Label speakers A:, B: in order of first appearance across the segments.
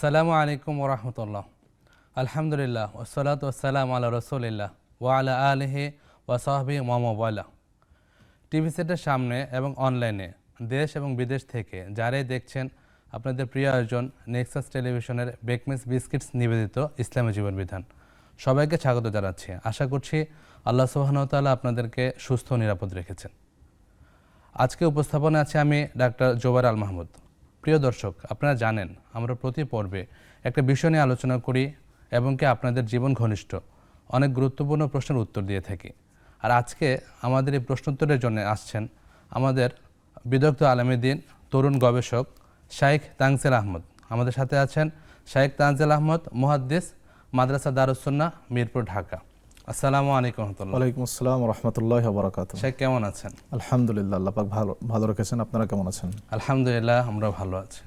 A: আসসালামু আলাইকুম ওরহমতুল্লাহ। আলহামদুলিল্লাহ ওসসালাতু ওয়াসসালামু আলা রাসূলিল্লাহ ওয়া আলা আলিহি ওয়া সাহবিহি ওয়া মাওয়ালা। টিভি সেটের সামনে এবং অনলাইনে দেশ এবং বিদেশ থেকে যারাই দেখছেন আপনাদের প্রিয় আয়োজন নেক্সাস টেলিভিশনের বেকমেস বিস্কিটস নিবেদিত ইসলামী জীবন বিধান, সবাইকে স্বাগত জানাচ্ছি। আশা করছি আল্লাহ সুবহানাহু ওয়া তাআলা আপনাদেরকে সুস্থ ও নিরাপদ রেখেছেন। আজকে উপস্থাপনে আছে আমি ডাক্তার জোবায়ের আল মাহমুদ। প্রিয় দর্শক, আপনারা জানেন আমরা প্রতি পর্বে একটা বিষয় নিয়ে আলোচনা করি এবং কি আপনাদের জীবন ঘনিষ্ঠ অনেক গুরুত্বপূর্ণ প্রশ্নের উত্তর দিয়ে থাকি। আর আজকে আমাদের এই প্রশ্নোত্তরের জন্য আসছেন আমাদের বিদগ্ধ আলেমে দ্বীন, তরুণ গবেষক শাইখ তানজিল আহমদ। আমাদের সাথে আছেন শাইখ তানজিল আহমদ, মুহাদ্দিস, মাদ্রাসা দারুস সুন্নাহ, মিরপুর, ঢাকা। আসসালামু আলাইকুম রহমতুল্লাহ।
B: ওয়ালাইকুম আসসালাম ওয়া রাহমাতুল্লাহি ওয়া বারাকাতুহু।
A: শাইখ কেমন আছেন?
B: আলহামদুলিল্লাহ, আল্লাহ পাক ভালো রেখেছেন। আপনারা কেমন আছেন?
A: আলহামদুলিল্লাহ, আমরা ভালো আছি।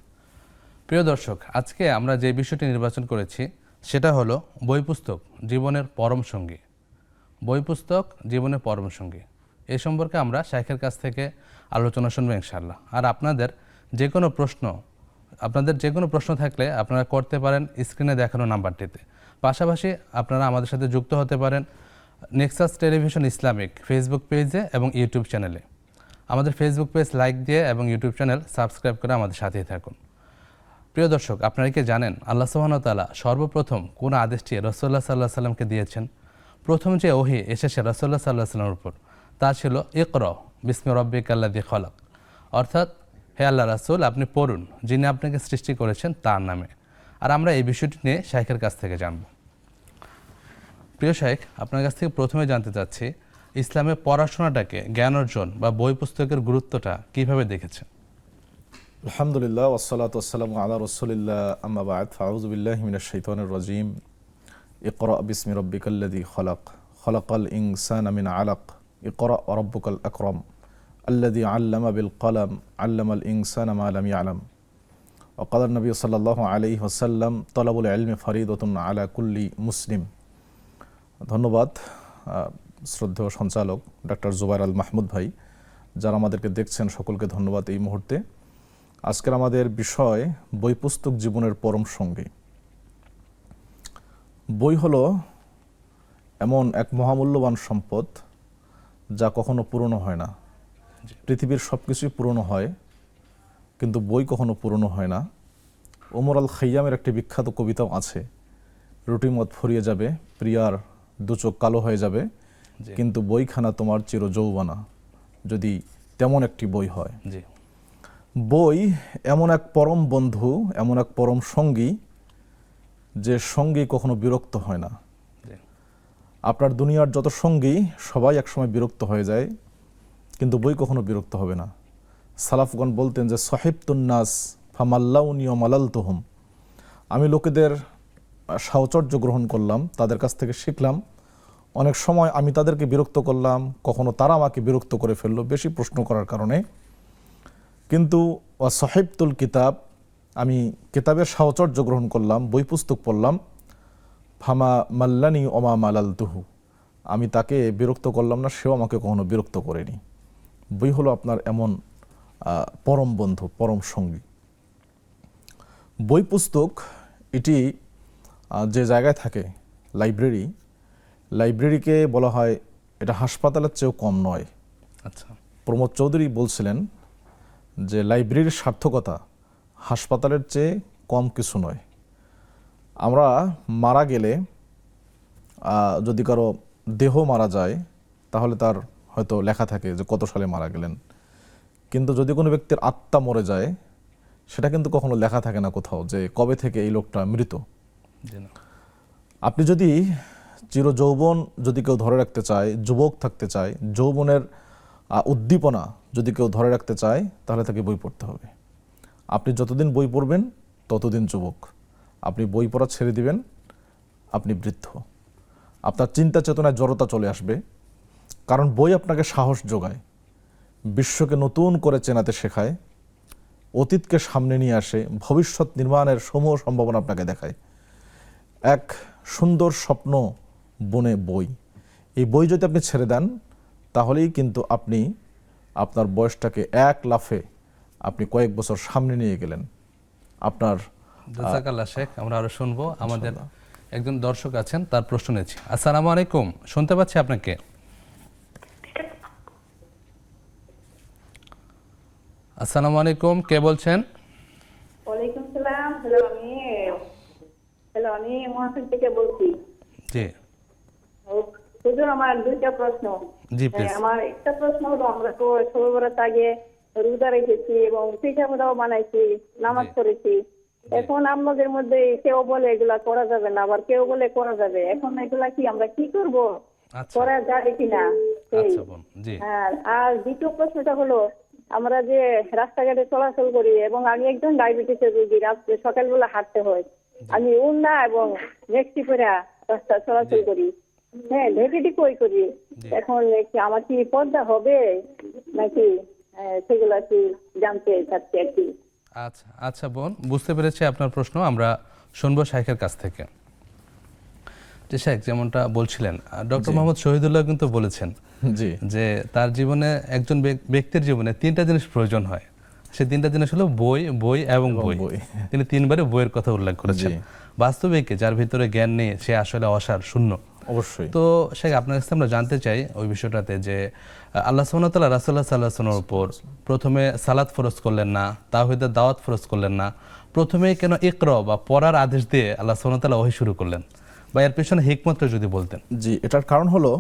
A: প্রিয় দর্শক, আজকে আমরা যে বিষয়টি নির্বাচন করেছি সেটা হলো বই পুস্তক জীবনের পরম সঙ্গী। বই পুস্তক জীবনের পরম সঙ্গী, এই সম্পর্কে আমরা শাইখের কাছ থেকে আলোচনা শুনবো ইনশাআল্লাহ। আর আপনাদের যে কোনো প্রশ্ন থাকলে আপনারা করতে পারেন স্ক্রিনে দেখানো নাম্বারটিতে। পাশাপাশি আপনারা আমাদের সাথে যুক্ত হতে পারেন নেক্সাস টেলিভিশন ইসলামিক ফেসবুক পেজে এবং ইউটিউব চ্যানেলে। আমাদের ফেসবুক পেজ লাইক দিয়ে এবং ইউটিউব চ্যানেল সাবস্ক্রাইব করে আমাদের সাথেই থাকুন। প্রিয় দর্শক, আপনারা কি জানেন আল্লাহ সুবহানাহু ওয়া তাআলা সর্বপ্রথম কোন আদেশটি রাসূলুল্লাহ সাল্লাল্লাহু আলাইহি সাল্লামকে দিয়েছেন? প্রথম যে ওহী এসেছে রাসূলুল্লাহ সাল্লাল্লাহু আলাইহি সাল্লামের উপর তা ছিল ইকরা বিসমি রাব্বিকাল্লাযী খলাক, অর্থাৎ হে আল্লাহ রাসূল, আপনি পড়ুন যিনি আপনাকে সৃষ্টি করেছেন তার নামে। আর আমরা এই বিষয়টি নিয়ে শাইখের কাছ থেকে জানব। প্রিয় শাইখ, আপনার কাছ থেকে প্রথমে জানতে চাচ্ছি ইসলামে পড়াশোনাটাকে, জ্ঞান অর্জন বা বই পুস্তকের গুরুত্বটা কিভাবে দেখেছেন?
B: আলহামদুলিল্লাহ ওয়াসসালাতু ওয়াসসালামু আলা রাসূলিল্লাহ, আম্মা বা'দ, ফাউযু বিল্লাহি মিনাশ শাইতানির রাজীম। ইকরা বিসমি রাব্বিকাল্লাযী খলাক, খলাকাল ইনসানা মিন আলাক, ইকরা ওয়া রাব্বুকাল আকরাম, আল্লাযী আল্লামা বিল কলম, আল্লামাল ইনসানা মা লাম ইয়ালাম। ওয়া ক্বালা নবী সাল্লাল্লাহু আলাইহি ওয়াসাল্লাম, তালাবুল ইলমি ফরিদাতুন আলা কুল্লি মুসলিম। ধন্যবাদ শ্রদ্ধেয় সঞ্চালক ডাক্তার জোবায়ের আল মাহমুদ ভাই। যারা আমাদেরকে দেখছেন সকলকে ধন্যবাদ। এই মুহূর্তে আজকের আমাদের বিষয় বই পুস্তক জীবনের পরম সঙ্গী। বই হলো এমন এক মহামূল্যবান সম্পদ যা কখনো পুরনো হয় না। পৃথিবীর সব কিছুই পুরনো হয়, কিন্তু বই কখনো পুরনো হয় না। ওমর আল খাইয়ামের একটি বিখ্যাত কবিতাও আছে, রুটিমত ফুরিয়ে যাবে, প্রিয়ার দু চোখ কালো হয়ে যাবে, কিন্তু বইখানা তোমার চির যৌবনা, যদি তেমন একটি বই হয়। বই এমন এক পরম বন্ধু, এমন এক পরম সঙ্গী যে সঙ্গী কখনো বিরক্ত হয় না। আপনার দুনিয়ার যত সঙ্গী সবাই একসময় বিরক্ত হয়ে যায়, কিন্তু বই কখনো বিরক্ত হবে না। সালাফগণ বলতেন যে সাহিবতুন নাস ফামাল্লাউনি ওয়া মালালতুহুম, আমি লোকেদের সাহচর্য গ্রহণ করলাম, তাদের কাছ থেকে শিখলাম। অনেক সময় আমি তাদেরকে বিরক্ত করলাম, কখনো তারা আমাকে বিরক্ত করে ফেললো বেশি প্রশ্ন করার কারণে। কিন্তু ওয়া সাহিবতুল কিতাব, আমি কিতাবের সাহচর্য গ্রহণ করলাম, বই পুস্তক পড়লাম। ফামা মাল্লানি ওমা মালালতুহু, আমি তাকে বিরক্ত করলাম না, সেও আমাকে কখনো বিরক্ত করেনি। বই হলো আপনার এমন পরম বন্ধু, পরম সঙ্গী। বই পুস্তক এটি যে জায়গায় থাকে, লাইব্রেরিকে বলা হয় এটা হাসপাতালের চেয়েও কম নয়।
A: আচ্ছা,
B: প্রমোদ চৌধুরী বলছিলেন যে লাইব্রেরির সার্থকতা হাসপাতালের চেয়ে কম কিছু নয়। আমরা মারা গেলে, যদি কারো দেহ মারা যায় তাহলে তার হয়তো লেখা থাকে যে কত সালে মারা গেলেন, কিন্তু যদি কোনো ব্যক্তির আত্মা মরে যায় সেটা কিন্তু কখনো লেখা থাকে না কোথাও যে কবে থেকে এই লোকটা মৃত। আপনি যদি চির যৌবন যদি কেউ ধরে রাখতে চায়, যুবক থাকতে চায়, যৌবনের উদ্দীপনা যদি কেউ ধরে রাখতে চায়, তাহলে তাকে বই পড়তে হবে। আপনি যতদিন বই পড়বেন ততদিন যুবক। আপনি বই পড়া ছেড়ে দিবেন, আপনি বৃদ্ধ। আপনার চিন্তা চেতনায় জড়তা চলে আসবে, কারণ বই আপনাকে সাহস যোগায়, বিশ্বকে নতুন করে চেনাতে শেখায়, অতীতকে সামনে নিয়ে আসে, ভবিষ্যৎ নির্মাণের সমূহ সম্ভাবনা আপনাকে দেখায়। এক সুন্দর স্বপ্ন বনে বই। এই বই যদি আপনি ছেড়ে দেন তাহলেই কিন্তু আপনি আপনার বয়সটাকে এক লাফে আপনি কয়েক বছর সামনে নিয়ে গেলেন। আপনার
A: জাযাকাল্লাহ শেখ, আমরা আরো শুনবো। আমাদের একজন দর্শক আছেন, তার প্রশ্ন নিচ্ছি। আসসালামু আলাইকুম, শুনতে পাচ্ছি আপনাকে। আসসালামু আলাইকুম, কে বলছেন?
C: ওয়ালাইকুম সালাম। আমি মহাখালী থেকে বলছি।
A: জি
C: হুজুর, আমার দুইটা প্রশ্ন।
A: জি প্লিজ।
C: আমার একটা প্রশ্ন হলো, আমরা তো শবে বরাত আগে রোজা রেখেছি এবং পিঠা পুটাও বানাইছি, নামাজ পড়েছি। এখন আমাদের মধ্যে কেউ বলে এগুলা করা যাবে না, আবার কেউ বলে করা যাবে। এখন এগুলা কি আমরা কি করব,
A: আচ্ছা
C: করা যাবে কিনা?
A: আচ্ছা বোন, জি
C: আর দ্বিতীয় প্রশ্নটা হলো, আমরা যে রাস্তাঘাটে চলাচল করি এবং আমি একজন ডায়াবেটিসের রোগী, রাত্রে সকালবেলা হাঁটতে হয়, আমি উন্না এবং মেক্সি পরে রাস্তা চলাচল করি, হ্যাঁ ঢেকে কই করি। এখন আমার কি পর্দা হবে নাকি, সেগুলো কি জানতে চাচ্ছি আর কি।
A: আচ্ছা আচ্ছা বোন, বুঝতে পেরেছি আপনার প্রশ্ন। আমরা শুনবো শাইখের কাছ থেকে। যে শাইখ যেমনটা বলছিলেন, ডক্টর মোহাম্মদ শহীদুল্লাহ কিন্তু বলেছেন
B: জি
A: যে তার জীবনে, একজন ব্যক্তির জীবনে তিনটা জিনিস প্রয়োজন হয়। সে তিনটা জিনিস হলো বই, বই এবং বই। তিনি তিনবারে বইয়ের কথা উল্লেখ করেছেন। বাস্তবিক যার ভিতরে জ্ঞান নেই সে আসলে অসার, শূন্য।
B: অবশ্যই।
A: তো শেখ, আপনার কাছে আমরা জানতে চাই ওই বিষয়টাতে যে আল্লাহ সুবহানাহু ওয়া তাআলা রাসূলুল্লাহ সাল্লাল্লাহু আলাইহি ওয়াসাল্লামের উপর প্রথমে সালাত ফরজ করলেন না, তাওহীদের দাওয়াত ফরজ করলেন না, প্রথমে কেন ইকরা বা পড়ার আদেশ দিয়ে আল্লাহ সুবহানাহু ওয়া তাআলা ওহী শুরু করলেন, বা এর পেছনে হিকমতটা যদি বলতেন।
B: জি, এটার কারণ হলো,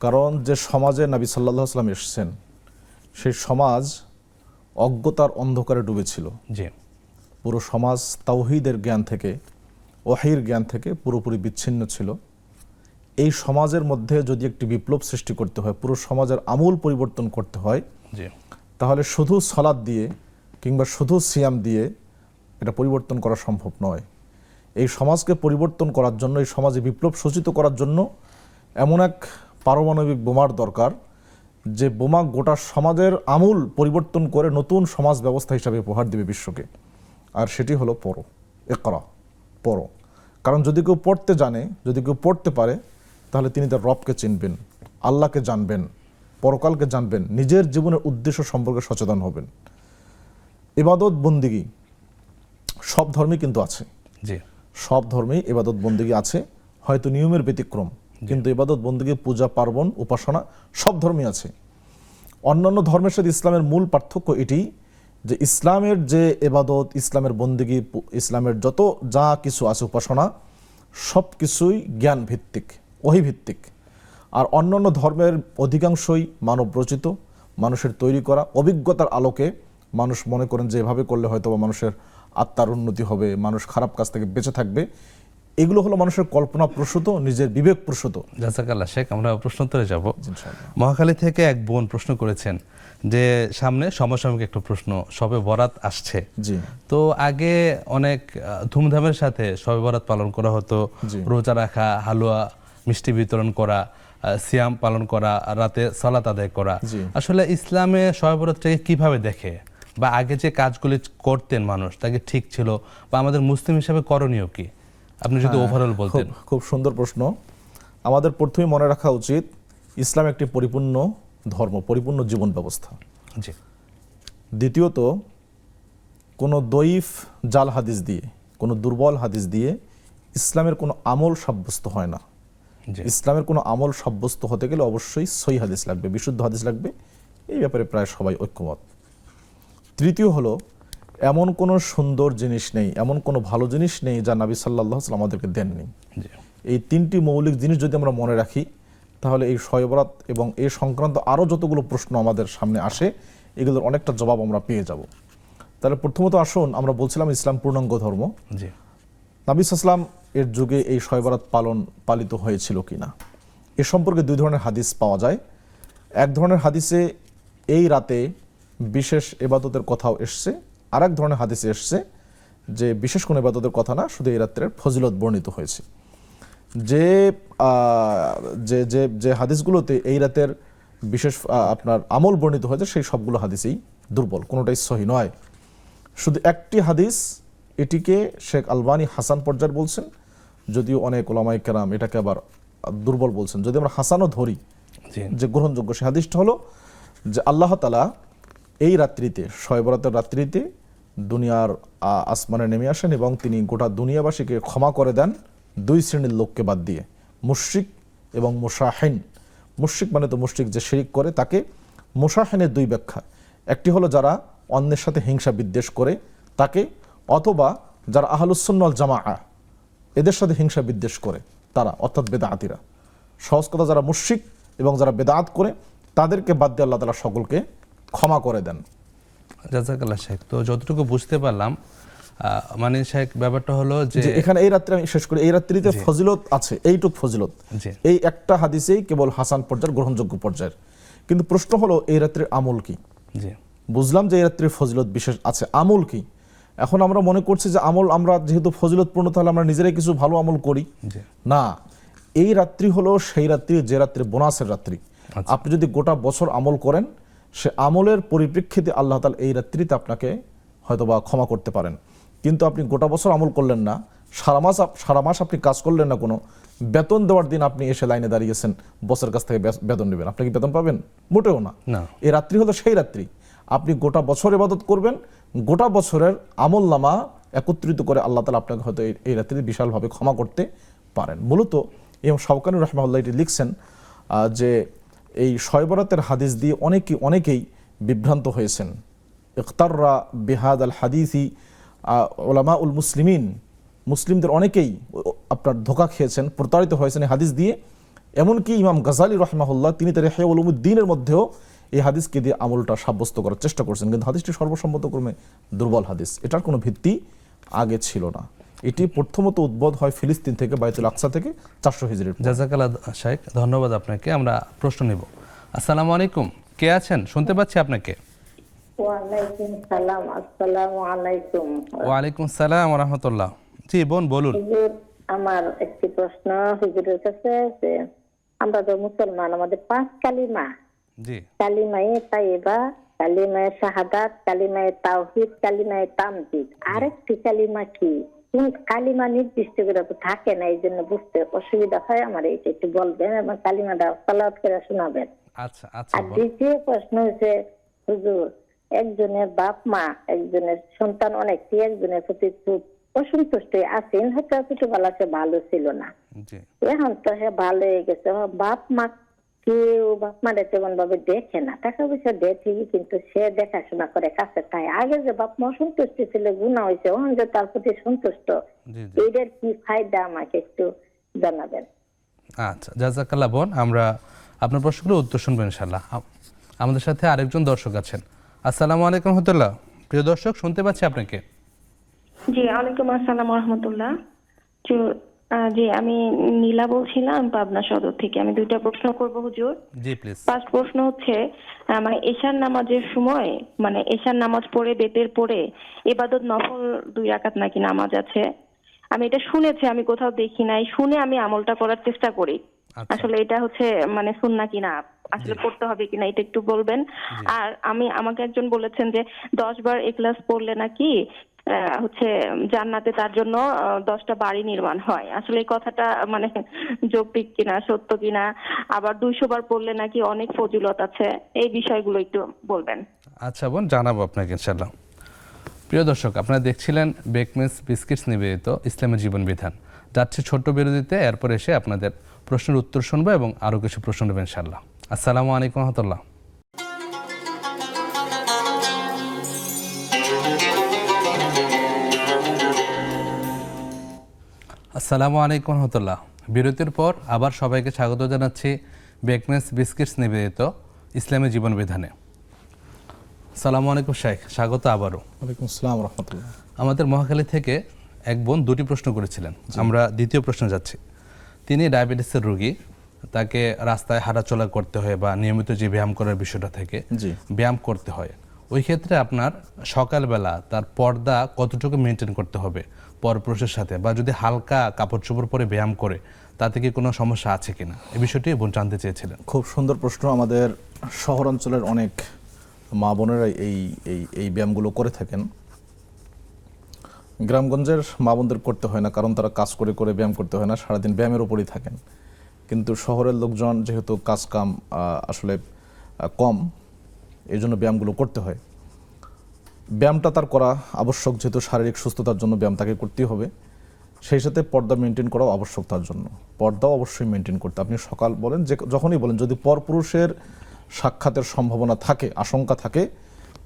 B: কারণ যে সমাজে নবী সাল্লাল্লাহু আলাইহি ওয়াসাল্লাম এসেছেন, সেই সমাজ অজ্ঞতার অন্ধকারে ডুবেছিল।
A: জি
B: পুরো সমাজ তাওহীদের জ্ঞান থেকে, ওহীর জ্ঞান থেকে পুরোপুরি বিচ্ছিন্ন ছিল। এই সমাজের মধ্যে যদি একটি বিপ্লব সৃষ্টি করতে হয়, পুরো সমাজের আমূল পরিবর্তন করতে হয়,
A: জি
B: তাহলে শুধু সালাত দিয়ে কিংবা শুধু সিয়াম দিয়ে এটা পরিবর্তন করা সম্ভব নয়। এই সমাজকে পরিবর্তন করার জন্য, এই সমাজে বিপ্লব সূচিত করার জন্য এমন এক পারমাণবিক বোমার দরকার, যে বোমা গোটা সমাজের আমূল পরিবর্তন করে নতুন সমাজ ব্যবস্থা হিসাবে উপহার দেবে বিশ্বকে। আর সেটি হলো পড়ো, ইকরা, পড়ো। কারণ যদি কেউ পড়তে জানে, যদি কেউ পড়তে পারে, তাহলে তিনি তার রবকে চিনবেন, আল্লাহকে জানবেন, পরকালকে জানবেন, নিজের জীবনের উদ্দেশ্য সম্পর্কে সচেতন হবেন। ইবাদত বন্দিগি সব ধর্মে কিন্তু আছে,
A: জি
B: সব ধর্মেই ইবাদত বন্দিগি আছে, হয়তো নিয়মের ব্যতিক্রম, কিন্তু ইবাদত বন্দিগি, পূজা পার্বণ, উপাসনা সব ধর্মই আছে। অন্যান্য ধর্মের সাথে ইসলামের মূল পার্থক্য এটি যে ইসলামের যে ইবাদত, ইসলামের বন্দিগি, ইসলামের যত যা কিছু আছে উপাসনা, সব কিছুই জ্ঞান ভিত্তিক, ওহী ভিত্তিক। আর অন্যান্য ধর্মের অধিকাংশই মানব রচিত, মানুষের তৈরি করা অভিজ্ঞতার আলোকে। মানুষ মনে করেন যে এভাবে করলে হয়তো বা মানুষের আত্মার উন্নতি হবে, মানুষ খারাপ কাজ থেকে বেঁচে থাকবে। এগুলো হলো মানুষের কল্পনা প্রসূত, নিজের বিবেক প্রসূত।
A: জাযাকাল্লাহ শেখ, আমরা প্রশ্নোত্তরে যাব।
B: ইনশাআল্লাহ।
A: মহাখালী থেকে এক বোন প্রশ্ন করেছেন যে সামনে সমসাময়িক একটা প্রশ্ন, শবে বরাত আসছে।
B: জি
A: তো আগে অনেক ধুমধামের সাথে শবে বরাত পালন করা হতো,
B: জি।
A: রোজা রাখা, হালুয়া মিষ্টি বিতরণ করা, সিয়াম পালন করা, রাতে সালাত আদায় করা।
B: জি।
A: আসলে ইসলামে শবে বরাতটাকে কিভাবে দেখে, বা আগে যে কাজগুলি করতেন মানুষ, তাকে ঠিক ছিল, বা আমাদের মুসলিম হিসাবে করণীয় কি, আপনি যদি ওভারঅল বলতেন।
B: খুব সুন্দর প্রশ্ন। আমাদের প্রথমেই মনে রাখা উচিত, ইসলাম একটি পরিপূর্ণ ধর্ম, পরিপূর্ণ জীবন ব্যবস্থা।
A: জি
B: দ্বিতীয়ত, কোনো দইফ জাল হাদিস দিয়ে, কোনো দুর্বল হাদিস দিয়ে ইসলামের কোনো আমল সাব্যস্ত হয় না।
A: জি
B: ইসলামের কোনো আমল সাব্যস্ত হতে গেলে অবশ্যই সহিহ হাদিস লাগবে, বিশুদ্ধ হাদিস লাগবে। এই ব্যাপারে প্রায় সবাই ঐক্যমত। তৃতীয় হলো, এমন কোনো সুন্দর জিনিস নেই, এমন কোনো ভালো জিনিস নেই যা নবী সাল্লাল্লাহু আলাইহি ওয়াসাল্লাম আমাদেরকে দেননি।
A: জি
B: এই তিনটি মৌলিক জিনিস যদি আমরা মনে রাখি, তাহলে এই শবে বরাত এবং এই সংক্রান্ত আরও যতগুলো প্রশ্ন আমাদের সামনে আসে, এগুলোর অনেকটা জবাব আমরা পেয়ে যাব। তাহলে প্রথমত আসুন, আমরা বলছিলাম ইসলাম পূর্ণাঙ্গ ধর্ম।
A: জি
B: নবী সাল্লাল্লাহু আলাইহি ওয়াসাল্লাম এর যুগে এই শবে বরাত পালিত হয়েছিল কিনা, এ সম্পর্কে দুই ধরনের হাদিস পাওয়া যায়। এক ধরনের হাদিসে এই রাতে বিশেষ ইবাদতের কথাও এসছে, আর এক ধরনের হাদিসে এসছে যে বিশেষ কোনো ইবাদতের কথা না, শুধু এই রাত্রের ফজিলত বর্ণিত হয়েছে। যে যে যে যে হাদিসগুলোতে এই রাতের বিশেষ আপনার আমল বর্ণিত হয়েছে, সেই সবগুলো হাদিসেই দুর্বল, কোনোটাই সহি নয়। শুধু একটি হাদিস, এটিকে শেখ আলবানী হাসান পর্যায়ের বলছেন, যদিও অনেক ওলামায়ে কেরাম এটাকে আবার দুর্বল বলছেন। যদি আমরা হাসানও ধরি,
A: জি
B: যে গ্রহণযোগ্য সেই হাদিসটা হলো যে আল্লাহ তাআলা এই রাত্রিতে, শবে বরাতের রাত্রিতে দুনিয়ার আসমানে নেমে আসেন এবং তিনি গোটা দুনিয়াবাসীকে ক্ষমা করে দেন দুই শ্রেণীর লোককে বাদ দিয়ে, মুশরিক এবং মুশাহিন। মুশরিক মানে তো মুশরিক যে শিরিক করে তাকে, মুশাহিনের দুই ব্যাখ্যা, একটি হলো যারা অন্যের সাথে হিংসা বিদ্বেষ করে তাকে, অথবা যারা আহলুস সুন্নাহ ওয়াল জামাআহ এদের সাথে হিংসা বিদ্বেষ করে তারা, অর্থাৎ বেদাতিরা। সহজ কথা, যারা মুশরিক এবং যারা বেদাত করে তাদেরকে বাদ দিয়ে আল্লাহ তাআলা সকলকে ক্ষমা করে দেন।
A: জাযাকাল্লাহ শেখ। তো যতটুকু বুঝতে পারলাম মানে শেখ ব্যাপারটা হলো যে
B: এখানে এই রাত্রে আমি শেষ করি, এই রাত্রিতে ফজিলত আছে, এইটুক ফজিলত এই একটা হাদিসেই কেবল হাসান পর্যায়ের, গ্রহণযোগ্য পর্যায়ের। কিন্তু প্রশ্ন হলো এই রাত্রির আমল কি? বুঝলাম যে এই রাত্রির ফজিলত বিশেষ আছে, আমল কি? এখন আমরা মনে করছি যে আমল, আমরা যেহেতু ফজিলতপূর্ণ তাহলে আমরা নিজেরাই কিছু ভালো আমল করি না। এই রাত্রি হলো সেই রাত্রি যে রাত্রি বোনাসের রাত্রি। আপনি যদি গোটা বছর আমল করেন, সে আমলের পরিপ্রেক্ষিতে আল্লাহ তাআলা এই রাত্রিতে আপনাকে হয়তোবা ক্ষমা করতে পারেন। কিন্তু আপনি গোটা বছর আমল করলেন না, সারা মাস আপনি কাজ করলেন না, কোনো বেতন দেওয়ার দিন আপনি এসে লাইনে দাঁড়িয়েছেন, বসের কাছ থেকে বেতন নেবেন, আপনি কি বেতন পাবেন? মোটেও না। এই রাত্রি হলো সেই রাত্রি, আপনি গোটা বছর ইবাদত করবেন, গোটা বছরের আমল নামা একত্রিত করে আল্লাহ তাআলা আপনাকে হয়তো এই রাত্রিতে বিশালভাবে ক্ষমা করতে পারেন। মূলত ইমাম শাওকানি রাহিমাহুল্লাহ এটি লিখছেন যে এই শবে বরাতের হাদিস দিয়ে অনেকেই বিভ্রান্ত হয়েছেন। ইখতাররা বিহাদাল হাদিসি উলামাউল মুসলিমিন, মুসলিমদের অনেকেই আপনার ধোঁকা খেয়েছেন, প্রতারিত হয়েছেন এই হাদিস দিয়ে। এমনকি ইমাম গাজালি রাহিমাহুল্লাহ তিনি তার ইহয়া উলুমুদ্দিনের মধ্যেও এই হাদিসকে দিয়ে আমলটা সাব্যস্ত করার চেষ্টা করছেন, কিন্তু হাদিসটি সর্বসম্মতক্রমে দুর্বল হাদিস, এটার কোনো ভিত্তি আগে ছিল না। এটি প্রথমত উদ্ভব হয় ফিলিস্তিন থেকে, বাইতুল আকসা থেকে 400 হিজরির।
A: জাযাকাল্লাহ শেখ, ধন্যবাদ আপনাকে। আমরা প্রশ্ন নেব। আসসালামু আলাইকুম, কে আছেন? শুনতে পাচ্ছি আপনাকে।
C: ওয়ালাইকুম সালাম। আসসালামু আলাইকুম।
A: ওয়ালাইকুম সালাম ওয়া রাহমাতুল্লাহ। জি বোন বলুন।
C: হুজুর, আমার একটি প্রশ্ন হুজুরের কাছে আছে। আমরা তো মুসলমান, আমাদের 5 কালিমা,
A: জি,
C: কালিমায়ে তাইয়্যিবা, কালিমায়ে শাহাদাত, কালিমায়ে তাওহীদ, কালিমায়ে তামজিদ, আরেকটি কালিমা কি? কোন কালিমা নির্দিষ্ট করে তো থাকে না, এই জন্য বুঝতে অসুবিধা হয় আমার। এটা একটু বলবেন এবং কালিমাটা সালাত করে শোনাবেন।
A: আচ্ছা আচ্ছা।
C: আর দ্বিতীয় প্রশ্ন হচ্ছে, হুজুর, একজনের বাপ মা একজনের সন্তান অনেকটি, একজনের প্রতি খুব অসন্তুষ্ট আছেন, হয়তো ছোটবেলাতে ভালো ছিল না, এখন তো সে ভালো হয়ে গেছে। বাপ মা কেউ বাপ মারে তেমন ভাবে দেখে না, টাকা পয়সা দেয় ঠিকই, কিন্তু সে দেখাশোনা করে কাছে তাই। আগে যে বাপ মা সন্তুষ্ট ছিল, গুনাহ হয়েছে, এখন যে তার প্রতি সন্তুষ্ট, এটার কি ফায়দা আমাকে একটু জানাবেন।
A: আচ্ছা, জাযাকাল্লাহ বোন, আমরা আপনার প্রশ্নগুলো উত্তর শুনবো ইনশাআল্লাহ। আমাদের সাথে আরেকজন দর্শক আছেন। আসসালামু আলাইকুম রাহমাতুল্লাহ। প্রিয় দর্শক, শুনতে পাচ্ছি আপনাকে।
D: জি, ওয়ালাইকুম আসসালাম ওয়া রাহমাতুল্লাহ। জি, আমি নীলা বলছিলাম পাবনা সদর থেকে। আমি 2টা প্রশ্ন করব হুজুর।
A: জি প্লিজ।
D: ফার্স্ট প্রশ্ন হচ্ছে, মানে এশার নামাজের সময়, মানে এশার নামাজ পড়ে বেতের পড়ে ইবাদত নফল 2 রাকাত নাকি নামাজ আছে। আমি এটা শুনেছি, আমি কোথাও দেখি নাই, শুনে আমি আমলটা করার চেষ্টা করি। আসলে এটা হচ্ছে মানে সুন্নাহ কিনা, আসলে পড়তে হবে কিনা, এটা একটু বলবেন। আর আমাকে একজন বলেছেন যে 10 বার ইখলাস পড়লে নাকি হচ্ছে জান্নাতে তার জন্য 10টা বাড়ি নির্মাণ হয়। আসলে এই কথাটা মানে যৌক্তিক কিনা, সত্য কিনা, আবার 200 বার পড়লে নাকি অনেক ফজিলত আছে, এই বিষয়গুলো একটু বলবেন।
A: আচ্ছা বোন, জানাবো আপনাকে ইনশাআল্লাহ। প্রিয় দর্শক, আপনারা দেখছিলেন বেকমেস বিস্কিটস নিবেদিত ইসলামের জীবন বিধান। যাচ্ছে ছোট্ট বিরতিতে, এরপর এসে আপনাদের প্রশ্নের উত্তর শুনবো এবং আরও কিছু প্রশ্ন নেব ইনশাআল্লাহ। আসসালামু আলাইকুম রাহমাতুল্লাহ। আসসালামু আলাইকুম রাহমাতুল্লাহ। বিরতির পর আবার সবাইকে স্বাগত জানাচ্ছি বেকমেস বিস্কিটস নিবেদিত ইসলামের জীবন বিধানে। আসসালামু আলাইকুম শেখ, স্বাগত আবারও।
B: ওয়ালাইকুম আসসালাম রাহমাতুল্লাহ।
A: আমাদের মহাখালী থেকে এক বোন 2টি প্রশ্ন করেছিলেন। আমরা দ্বিতীয় প্রশ্ন যাচ্ছি। তিনি ডায়াবেটিসের রোগী, তাকে রাস্তায় হাঁটাচলা করতে হয় বা নিয়মিত যে ব্যায়াম করার বিষয়টা থেকে ব্যায়াম করতে হয়, ওই ক্ষেত্রে আপনার সকালবেলা তার পর্দা কতটুকু মেনটেন করতে হবে পরপুরুষের সাথে, বা যদি হালকা কাপড় চোপড় পরে ব্যায়াম করে তাতে কি কোনো সমস্যা আছে কিনা, এই বিষয়টি বোন জানতে চেয়েছিলেন।
B: খুব সুন্দর প্রশ্ন। আমাদের শহরাঞ্চলের অনেক মা বোনেরা এই ব্যায়ামগুলো করে থাকেন। গ্রামগঞ্জের মা বোনদের করতে হয় না, কারণ তারা কাজ করে করে ব্যায়াম করতে হয় না, সারাদিন ব্যায়ামের উপরই থাকেন। কিন্তু শহরের লোকজন যেহেতু কাজ কাম আসলে কম, এই জন্য ব্যায়ামগুলো করতে হয়। ব্যায়ামটা তার করা আবশ্যক, যেহেতু শারীরিক সুস্থতার জন্য ব্যায়াম তাকে করতেই হবে। সেই সাথে পর্দা মেনটেন করাও আবশ্যক তার জন্য। পর্দাও অবশ্যই মেনটেন করতে, আপনি সকাল বলেন যে যখনই বলেন, যদি পরপুরুষের সাক্ষাতের সম্ভাবনা থাকে, আশঙ্কা থাকে,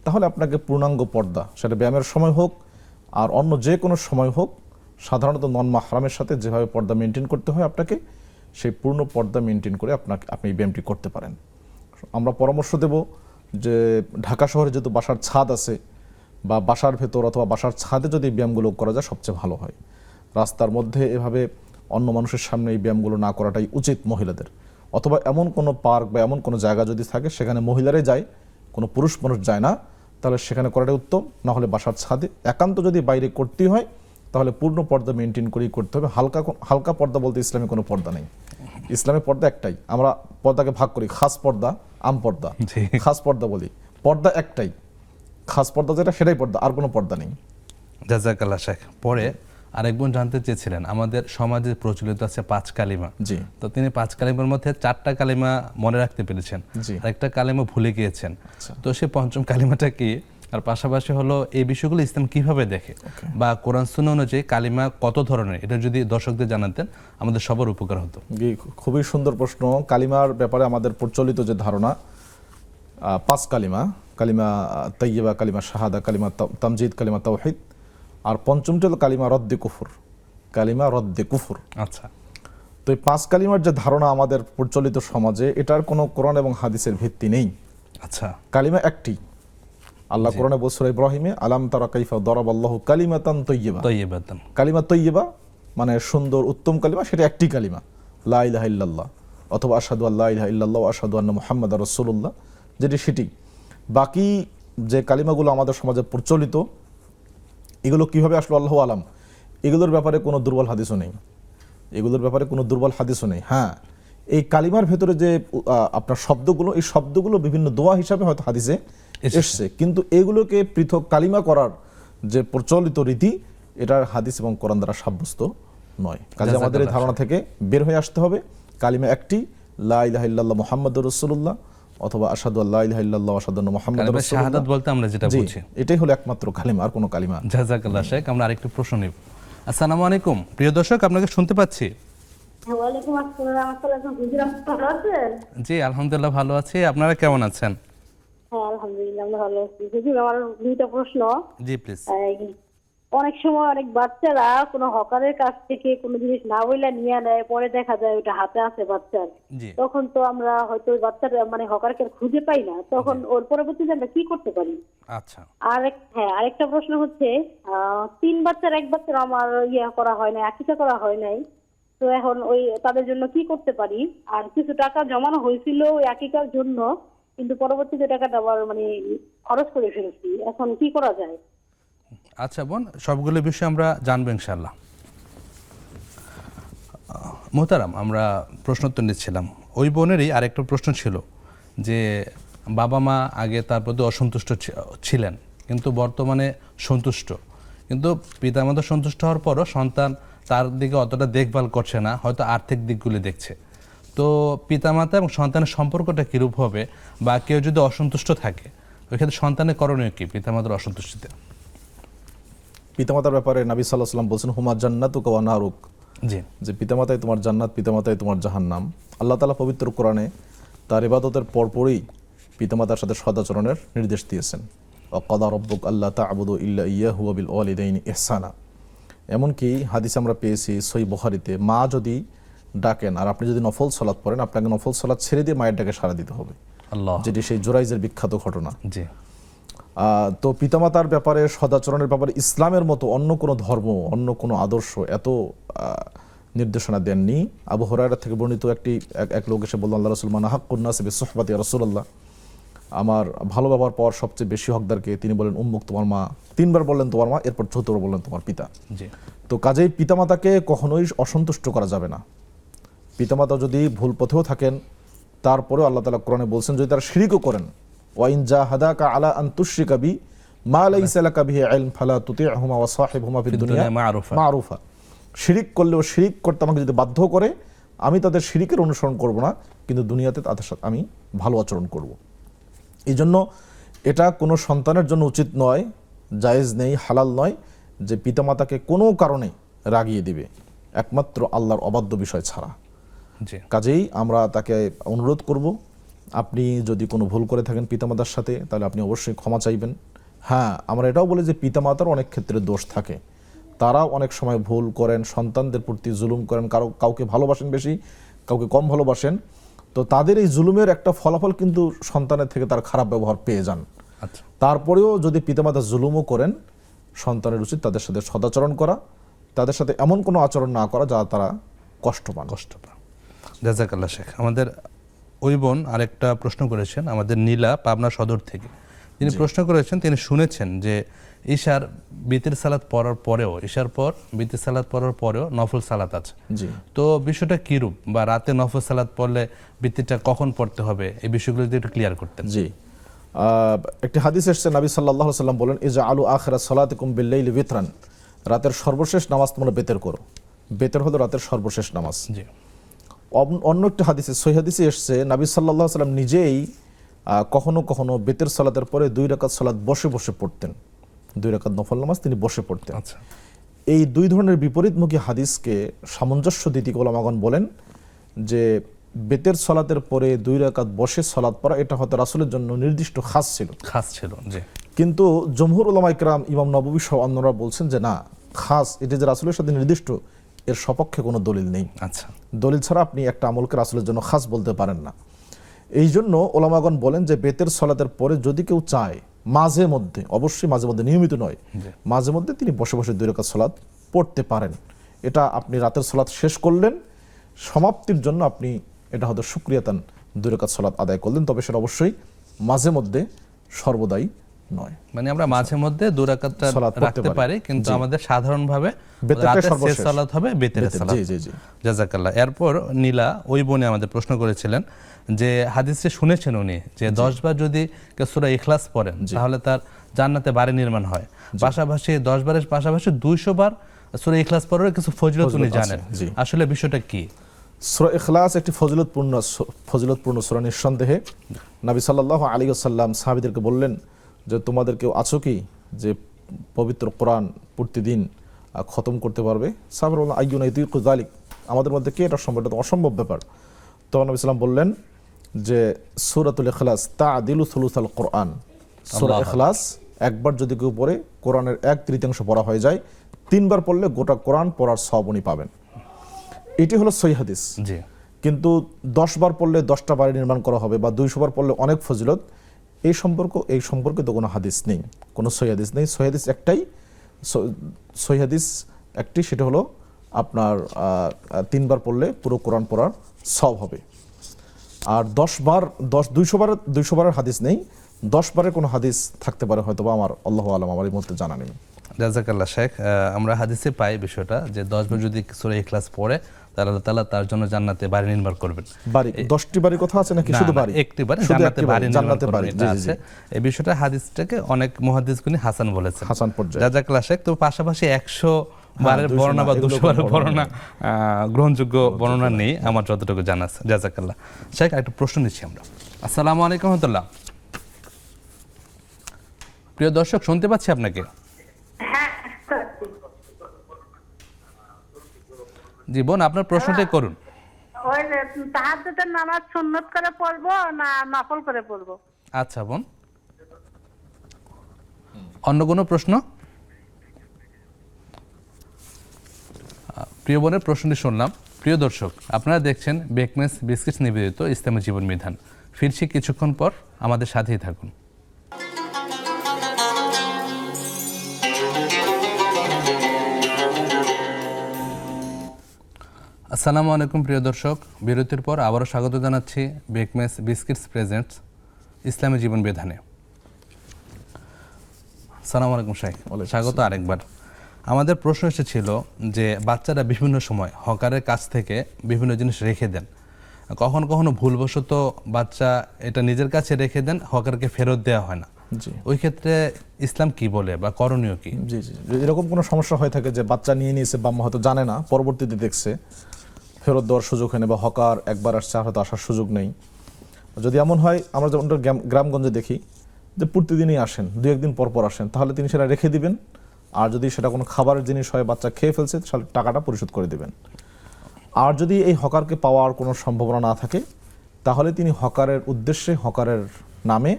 B: তাহলে আপনাকে পূর্ণাঙ্গ পর্দা, সেটা ব্যায়ামের সময় হোক আর অন্য যে কোনো সময় হোক, সাধারণত নন মাহরামের সাথে যেভাবে পর্দা মেনটেন করতে হয় আপনাকে, সেই পূর্ণ পর্দা মেনটেন করে আপনি এই ব্যায়ামটি করতে পারেন। আমরা পরামর্শ দেব যে ঢাকা শহরে যেহেতু বাসার ছাদ আছে, বা বাসার ভেতর অথবা বাসার ছাদে যদি ব্যায়ামগুলো করা যায় সবচেয়ে ভালো হয়। রাস্তার মধ্যে এভাবে অন্য মানুষের সামনে এই ব্যায়ামগুলো না করাটাই উচিত মহিলাদের। অথবা এমন কোনো পার্ক বা এমন কোনো জায়গা যদি থাকে সেখানে মহিলারাই যায়, কোনো পুরুষ মানুষ যায় না, তাহলে সেখানে করাটাই উত্তম। না হলে বাসার ছাদে, একান্ত যদি বাইরে করতেই হয় তাহলে পূর্ণ পর্দা মেনটেন করেই করতে হবে। হালকা পর্দা বলতে ইসলামে কোনো পর্দা নেই। ইসলামে পর্দা একটাই, আমরা পর্দাকে ভাগ করি, খাস পর্দা, আম পর্দা। খাস পর্দা বলি, পর্দা একটাই, খাস পর্দা যেটা সেটাই পর্দা, আর কোনো পর্দা নেই।
A: জাযাকাল্লাহ শেখ। পরে আরেক বোন জানতে চেয়েছিলেন, আমাদের সমাজে প্রচলিত আছে 5 কালিমা।
B: জি।
A: তো তিনি 5 কালিমার মধ্যে 4টা কালিমা মনে রাখতে পেরেছেন,
B: জি।
A: আরেকটা কালিমা ভুলে গিয়েছেন। তো সে পঞ্চম কালিমাটা কি, আর পাশাপাশি হলো এই বিষয়গুলো ইসলাম কিভাবে দেখে, বা কোরআন সুন্নাহ অনুযায়ী কালিমা কত ধরনের, এটা যদি দর্শকদের জানাতেন আমাদের সবার উপকার হতো।
B: খুবই সুন্দর প্রশ্ন। কালিমার ব্যাপারে আমাদের প্রচলিত যে ধারণা, 5 কালিমা, কালিমা তাইয়্যিবা, কালিমা শাহাদা, কালিমা তামজিদ, কালিমা তাওহীদ, আর পঞ্চমটি হলো কালিমা রদ্দে কুফর, কালিমা রদ্দে কুফর।
A: আচ্ছা।
B: তো এই 5 কালিমার যে ধারণা আমাদের প্রচলিত সমাজে, এটার কোনো কোরআন এবং হাদিসের ভিত্তি নেই।
A: আচ্ছা।
B: কালিমা একটি। আল্লাহ কোরআনে বলছে সূরা ইব্রাহিমে, আলাম তারা কাইফা দরাবাল্লাহু কালিমাতান তাইয়্যিবা।
A: তাইয়্যিবাতান,
B: কালিমা তাইয়্যিবা মানে সুন্দর উত্তম কালিমা, সেটা একটি কালিমা, লা ইলাহা ইল্লাল্লাহ, অথবা আশহাদু আল্লা ইলাহা ইল্লাল্লাহ ওয়া আশহাদু আন্না মুহাম্মাদার রাসূলুল্লাহ, যেটি সেটি। বাকি যে কালিমাগুলো আমাদের সমাজে প্রচলিত, এগুলো কিভাবে আসলো আল্লাহু আলাম। এগুলোর ব্যাপারে কোনো দুর্বল হাদিসও নেই, এগুলোর ব্যাপারে কোনো দুর্বল হাদিসও নেই। হ্যাঁ, এই কালিমার ভেতরে যে আপনার শব্দগুলো, এই শব্দগুলো বিভিন্ন দোয়া হিসাবে হয়তো হাদিসে এসছে, কিন্তু এগুলোকে পৃথক কালিমা করার যে প্রচলিত রীতি, এটার হাদিস এবং কোরআন দ্বারা সাব্যস্ত নয়। কাজে আমাদের এই ধারণা থেকে বের হয়ে আসতে হবে। কালিমা একটি, লা ইলাহা ইল্লাল্লাহ মুহাম্মাদুর রাসূলুল্লাহ, অথবা আশহাদু আল্লা ইলাহা ইল্লাল্লাহ ওয়া আশহাদু আন্না মুহাম্মাদার
A: কালিমা
B: রাসূলুল্লাহ।
A: শাহাদাত বলতে আমরা যেটা
B: জি,
A: বুঝি,
B: এটাই হলো একমাত্র কালিমা, আর কোনো কালিমা।
A: জাযাকাল্লাহ শেখ। আমরা আরেকটু প্রশ্ন নিব। আসসালামু আলাইকুম প্রিয় দর্শক, আপনাকে শুনতে পাচ্ছি।
C: ওয়ালাইকুম আসসালাম। আসসালামু হুজুর, ভালো আছেন?
A: জি আলহামদুলিল্লাহ ভালো আছি, আপনারা কেমন আছেন?
C: হ্যাঁ আলহামদুলিল্লাহ আমরা ভালো আছি। হুজুর, আমার 2টা প্রশ্ন।
A: জি প্লিজ।
C: অনেক সময় অনেক বাচ্চারা কোনো হকারের কাছ থেকে কোনো জিনিস না বইলা নিয়ে নেয়, পরে দেখা যায় ওটা হাতে আছে বাচ্চার।
A: জি।
C: তখন তো আমরা হয়তো ওই বাচ্চাটা মানে হকারকে খুঁজে পাই না, তখন ওর পরবর্তীতে আমরা কি করতে পারি?
A: আচ্ছা।
C: আরেকটা প্রশ্ন হচ্ছে, 3 বাচ্চার এক বাচ্চার আমার করা হয় নাই, আকিকা করা হয় নাই, তো এখন ওই তাদের জন্য কি করতে পারি? আর কিছু টাকা জমানো হয়েছিল ওই আকিকার জন্য, কিন্তু পরবর্তীতে টাকাটা আবার মানে খরচ করে ফেলছি, এখন কি করা যায়?
A: আচ্ছা বোন, সবগুলো বিষয় আমরা জানবো ইনশাআল্লাহ। মোহতারাম, আমরা প্রশ্নোত্তর নিচ্ছিলাম। ওই বোনেরই আরেকটা প্রশ্ন ছিল যে বাবা মা আগে তার প্রতি অসন্তুষ্ট ছিলেন, কিন্তু বর্তমানে সন্তুষ্ট, কিন্তু পিতামাতা সন্তুষ্ট হওয়ার পরও সন্তান তার দিকে অতটা দেখভাল করছে না, হয়তো আর্থিক দিকগুলি দেখছে। তো পিতামাতা এবং সন্তানের সম্পর্কটা কীরূপ হবে, বা কেউ যদি অসন্তুষ্ট থাকে ওই ক্ষেত্রে সন্তানের করণীয় কি পিতামাতার অসন্তুষ্টিতে?
B: পিতামাতার ব্যাপারে নবী সাল্লাল্লাহু আলাইহি ওয়াসাল্লাম বলছেন, হুমা জান্নাতুকা ওয়া নারুক,
A: জি,
B: যে পিতামাতাই তোমার জান্নাত, পিতামাতাই তোমার জাহান্নাম। আল্লাহ তাআলা পবিত্র কোরআনে তার ইবাদতের পরপরই পিতামাতার সাথে সদাচরণের নির্দেশ দিয়েছেন। ওয়া কাদা রাব্বুক আল্লা তা'বুদু ইল্লা ইয়্যাহু ওয়া বিল ওয়ালিদাইনি ইহসানা। এমনকি হাদিস আমরা পেয়েছি সহিহ বুখারীতে, মা যদি ডাকেন আর আপনি যদি নফল সালাত পড়েন, আপনাকে নফল সালাত ছেড়ে দিয়ে মায়ের ডাকে সাড়া দিতে হবে,
A: আল্লাহ,
B: যেটি সেই জুরাইজের বিখ্যাত ঘটনা।
A: জি।
B: তো পিতামাতার ব্যাপারে, সদাচরণের ব্যাপারে ইসলামের মতো অন্য কোনো ধর্ম, অন্য কোনো আদর্শ এত নির্দেশনা দেননি। আবু হুরায়রা থেকে বর্ণিত এক লোক এসে বললেন, আল্লাহ রাসূল, মান হাক্কুন নাসি বিসুহবাতি ইয়া রাসূলুল্লাহ, আমার ভালো ব্যবহার পাওয়ার সবচেয়ে বেশি হকদারকে? তিনি বলেন, উম্মুক, তোমার মা। 3 বার বললেন তোমার মা, এরপর 4বার বললেন তোমার পিতা।
A: জি।
B: তো কাজেই পিতামাতাকে কখনোই অসন্তুষ্ট করা যাবে না। পিতামাতা যদি ভুল পথেও থাকেন, তারপরেও আল্লাহ তাআলা কোরআনে বলছেন, যদি তারা শিরকও করেন, ওয়াইন জাহাদাকা আলা আন তুশরিকা বি মা লাইসা লাকা বিহি ইলম ফালা তুতি'হুমা ওয়া সাহিবহুমা ফিদ দুনিয়া মা'রুফা। শিরিক করলেও, শিরিক করতে আমাকে যদি বাধ্য করে, আমি তাদের শিরিকের অনুসরণ করব না, কিন্তু দুনিয়াতে তাদের সাথে আমি ভালো আচরণ করব। এই জন্য এটা কোনো সন্তানের জন্য উচিত নয় জায়েজ নেই, হালাল নয় যে পিতামাতাকে কোনো কারণে রাগিয়ে দিবে, একমাত্র আল্লাহর অবাধ্য বিষয় ছাড়া।
A: জি
B: কাজেই আমরা তাকে অনুরোধ করব, আপনি যদি কোনো ভুল করে থাকেন পিতামাতার সাথে তাহলে আপনি অবশ্যই ক্ষমা চাইবেন। হ্যাঁ, আমরা এটাও বলি যে পিতামাতার অনেক ক্ষেত্রে দোষ থাকে, তারাও অনেক সময় ভুল করেন, সন্তানদের প্রতি জুলুম করেন, কাউকে ভালোবাসেন বেশি, কাউকে কম ভালোবাসেন, তো তাদের এই জুলুমের একটা ফলাফল কিন্তু সন্তানের থেকে তার খারাপ ব্যবহার পেয়ে যান।
A: আচ্ছা
B: তারপরেও যদি পিতামাতা জুলুমও করেন, সন্তানের উচিত তাদের সাথে সদাচরণ করা, তাদের সাথে এমন কোনো আচরণ না করা যা তারা কষ্ট পান।
A: জাযাকাল্লাহ শেখ। আমাদের ওই বোন আরেকটা প্রশ্ন করেছেন, আমাদের নীলা পাবনা সদর থেকে। তিনি প্রশ্ন করেছেন, তিনি শুনেছেন যে ঈশার বিতির সালাত পড়ার পরেও, ঈশার পর বিতির সালাত পড়ার পরেও নফল সালাত আছে।
B: জি,
A: তো বিষয়টা কিরূপ, বা রাতে নফল সালাত পড়লে বিতিরটা কখন পড়তে হবে, এই বিষয়গুলো যদি একটু ক্লিয়ার করতেন।
B: জি, একটি হাদিস এসেছে, নবী সাল্লাল্লাহু আলাইহি সাল্লাম বলেন, ইজা আলু আখিরা সালাতিকুম বিল্লাইলি বিতরান, রাতের সর্বশেষ নামাজ তোমরা বেতের করো। বেতের হলো রাতের সর্বশেষ নামাজ।
A: জি
B: অন্য একটি হাদিসে, সহিহ হাদিসে এসেছে, নবী সাল্লাল্লাহু আলাইহি সাল্লাম নিজেই কখনো কখনো বেতের সালাতের পরে 2 রাকাত সালাত বসে বসে পড়তেন, 2 রাকাত নফল নামাজ তিনি বসে পড়তেন।
A: আচ্ছা
B: এই দুই ধরনের বিপরীতমুখী হাদিসকে সামঞ্জস্য দিতে ওলামাগণ বলেন যে বেতের সালাতের পরে 2 রাকাত বসে সালাত পড়া এটা হয়তো রাসূলের জন্য নির্দিষ্ট খাস ছিল।
A: জি।
B: কিন্তু জমহুর উলামা ইকরাম, ইমাম নববী সহ অন্যরা বলছেন যে না, খাস এটা যে রাসূলের সাথে নির্দিষ্ট, এর সপক্ষে কোনো দলিল নেই।
A: আচ্ছা,
B: দলিল ছাড়া আপনি একটা আমলকে রাসূলের জন্য খাস বলতে পারেন না। এই জন্য ওলামাগণ বলেন যে বেতের সালাতের পরে যদি কেউ চায় মাঝে মধ্যে, অবশ্যই মাঝে মধ্যে, নিয়মিত নয়, মাঝে মধ্যে তিনি বসে বসে 2 রাকাত সালাত পড়তে পারেন। এটা আপনি রাতের সালাত শেষ করলেন, সমাপ্তির জন্য আপনি এটা হয়তো শুকরিয়াতান 2 রাকাত সালাত আদায় করলেন, তবে সেটা অবশ্যই মাঝে মধ্যে, সর্বদাই নয়।
A: মানে আমরা মাঝে মধ্যে 2 রাকাতটা
B: সালাত পড়তে
A: রাখতে পারি, কিন্তু
B: জি।
A: আমাদের সাধারণভাবে
B: বেতেরটা
A: রাতের শেষ
B: সর্বশেষ।
A: সালাত হবে বেতের সালাত।
B: জি জি জি।
A: জাযাকাল্লাহ। এরপর নীলা ওই বোনে আমাদের প্রশ্ন করেছিলেন যে হাদিসে শুনেছেন উনি যে 10 বার যদি কেউ সূরা ইখলাস পড়েন তাহলে তার জান্নাতে বাড়ি নির্মাণ হয়। পাশাপাশি 10 বারের পাশাপাশি 200 বার সূরা ইখলাস পড়ার কিছু ফজিলত উনি জানেন।
B: জি।
A: আসলে বিষয়টা কি?
B: সূরা ইখলাস একটি ফজিলতপূর্ণ সূরা, নিঃসন্দেহে। নবী সাল্লাল্লাহু আলাইহি ওয়াসাল্লাম সাহাবীদেরকে বললেন যে তোমাদের কেউ আছো কি যে পবিত্র কোরআন প্রতিদিন খতম করতে পারবে? সাহাবারা বললেন আইয়ুনা ইউতিকু যালিক, আমাদের মধ্যে কে এটা সম্ভব? এটা তো অসম্ভব ব্যাপার। তো নবী সাল্লাম বললেন যে সূরাতুল ইখলাস তা'দিলু সুলুসাল কোরআন, সূরা ইখলাস একবার যদি কেউ পড়ে কোরআনের 1/3 পড়া হয়ে যায়, 3 বার পড়লে গোটা কোরআন পড়ার সওয়াব উনি পাবেন। এটি হলো সহিহ হাদিস।
A: জি।
B: কিন্তু 10 বার পড়লে 10টা বাড়ি নির্মাণ করা হবে বা 200 বার পড়লে অনেক ফজিলত, এই সম্পর্কে তো কোনো হাদিস নেই, কোনো সহিহ হাদিস নেই। সহিহ হাদিস একটাই, সহিহ হাদিস একটি, সেটা হলো আপনার 3 বার পড়লে পুরো কোরআন পড়ার সওয়াব হবে। আর 200 বারের হাদিস নেই, 10 বারের কোনো হাদিস থাকতে পারে হয়তো, বা আমার আল্লাহু আলাম, আমার এই মুহূর্তে জানা নেই।
A: জাযাকাল্লাহ শেখ। আমরা হাদিসে পাই বিষয়টা যে 10 বার যদি সূরা ইখলাস পড়ে তাহলে আল্লাহ তাআলা তার জন্য জান্নাতে বাড়ি নির্মাণ করবেন।
B: বাড়ি 10টি বাড়ির কথা আছে নাকি শুধু বাড়ি?
A: একটি বাড়ি,
B: শুধু
A: জান্নাতে বাড়ি নির্মাণ
B: জান্নাতে
A: করবেন,
B: বাড়ি।
A: এটা আছে। এই বিষয়টা হাদিসটাকে অনেক মুহাদ্দিসগণ হাসান বলেছেন,
B: হাসান পর্যায়ে।
A: জাযাকাল্লাহ শেখ। তো পাশাপাশি 100 বারের বর্ণনা বা 200 বারের বর্ণনা গ্রহণযোগ্য বর্ণনা নেই আমার যতটুকু জানা আছে। জাযাকাল্লাহ শেখ। একটা প্রশ্ন নিচ্ছি আমরা। আসসালামু আলাইকুম ওয়া রাহমাতুল্লাহ। প্রিয় দর্শক, শুনতে পাচ্ছি আপনাকে। জি বোন, আপনার প্রশ্নটাই করুন।
E: ওই তাহাজ্জুদের নামাজ সুন্নত করে পড়বো না নফল করে পড়বো?
A: আচ্ছা বোন, অন্য কোনো প্রশ্ন? প্রিয় বোনের প্রশ্নটি শুনলাম। প্রিয় দর্শক, আপনারা দেখছেন বেকমেস বিস্কিটস নিবেদিত ইসলামী জীবন বিধান। ফিরছি কিছুক্ষণ পর, আমাদের সাথেই থাকুন। আসসালামু আলাইকুম প্রিয় দর্শক, বিরতির পর আবারও স্বাগত জানাচ্ছি বেকমেস বিস্কিটস প্রেজেন্টস ইসলামী জীবন বিধানে। আসসালামু আলাইকুম শাইখ, স্বাগত আরেকবার। আমাদের প্রশ্ন এসেছিল যে বাচ্চারা বিভিন্ন সময় হকারের কাছ থেকে বিভিন্ন জিনিস রেখে দেন, কখনো কখনো ভুলবশত বাচ্চা এটা নিজের কাছে রেখে দেন, হকারকে ফেরত দেওয়া হয় না।
B: জি।
A: ওই ক্ষেত্রে ইসলাম কি বলে বা করণীয় কি?
B: জি জি, এরকম কোনো সমস্যা হয়ে থাকে যে বাচ্চা নিয়ে নিয়েছে, বাম্মা হয়তো জানে না, পরবর্তীতে দেখছে, ফেরত দেওয়ার সুযোগ হয় না, বা হকার একবার আসছে আর হয়তো আসার সুযোগ নেই। যদি এমন হয়, আমরা যেমন গ্রামগঞ্জে দেখি যে প্রতিদিনই আসেন, দু একদিন পর পর আসেন, তাহলে তিনি সেটা রেখে দিবেন। আর যদি সেটা কোনো খাবারের জিনিস হয়, বাচ্চা খেয়ে ফেলছে, তাহলে টাকাটা পরিশোধ করে দিবেন। আর যদি এই হকারকে পাওয়ার কোনো সম্ভাবনা না থাকে, তাহলে তিনি হকারের উদ্দেশ্যে, হকারের নামে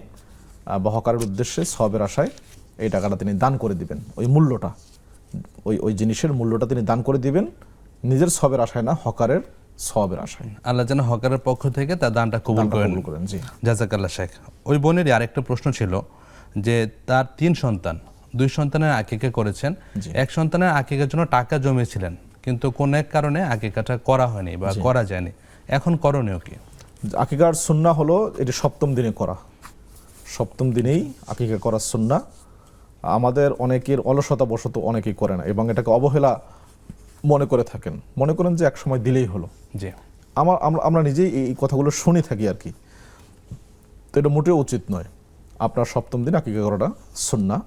B: বা হকারের উদ্দেশ্যে সওয়াবের আশায় এই টাকাটা তিনি দান করে দিবেন। ওই মূল্যটা, ওই জিনিসের মূল্যটা তিনি দান করে দিবেন, নিজের সওয়াবের আশায় না, হকারের সওয়াবের আশায়।
A: আল্লাহ যেন হকারের পক্ষ থেকে তার দানটা কবুল করেন।
B: জি,
A: জাযাকাল্লাহ শেখ। ওই বোনেরই আরেকটা প্রশ্ন ছিল যে তার 3 সন্তান, 2 সন্তানের আকিকা করেছেন, এক সন্তানের আকিকার জন্য টাকা জমিয়েছিলেন, কিন্তু কোন এক কারণে আকিকাটা করা হয়নি বা করা যায়নি, এখন করণীয় কি?
B: আকিকার সুন্নাহ হলো এটি 7ম দিনে করা, 7ম দিনেই আকিকা করার সুন্নাহ। আমাদের অনেকের অলসতা বশত অনেকেই করে না এবং এটাকে অবহেলা মনে করে থাকেন, মনে করেন যে এক সময় দিলেই হলো।
A: জি,
B: আমরা নিজেই এই কথাগুলো শুনে থাকি আর কি। তো এটা মোটেও উচিত নয়। আপনার 7ম দিন আকিকা করাটা সুন্নাহ।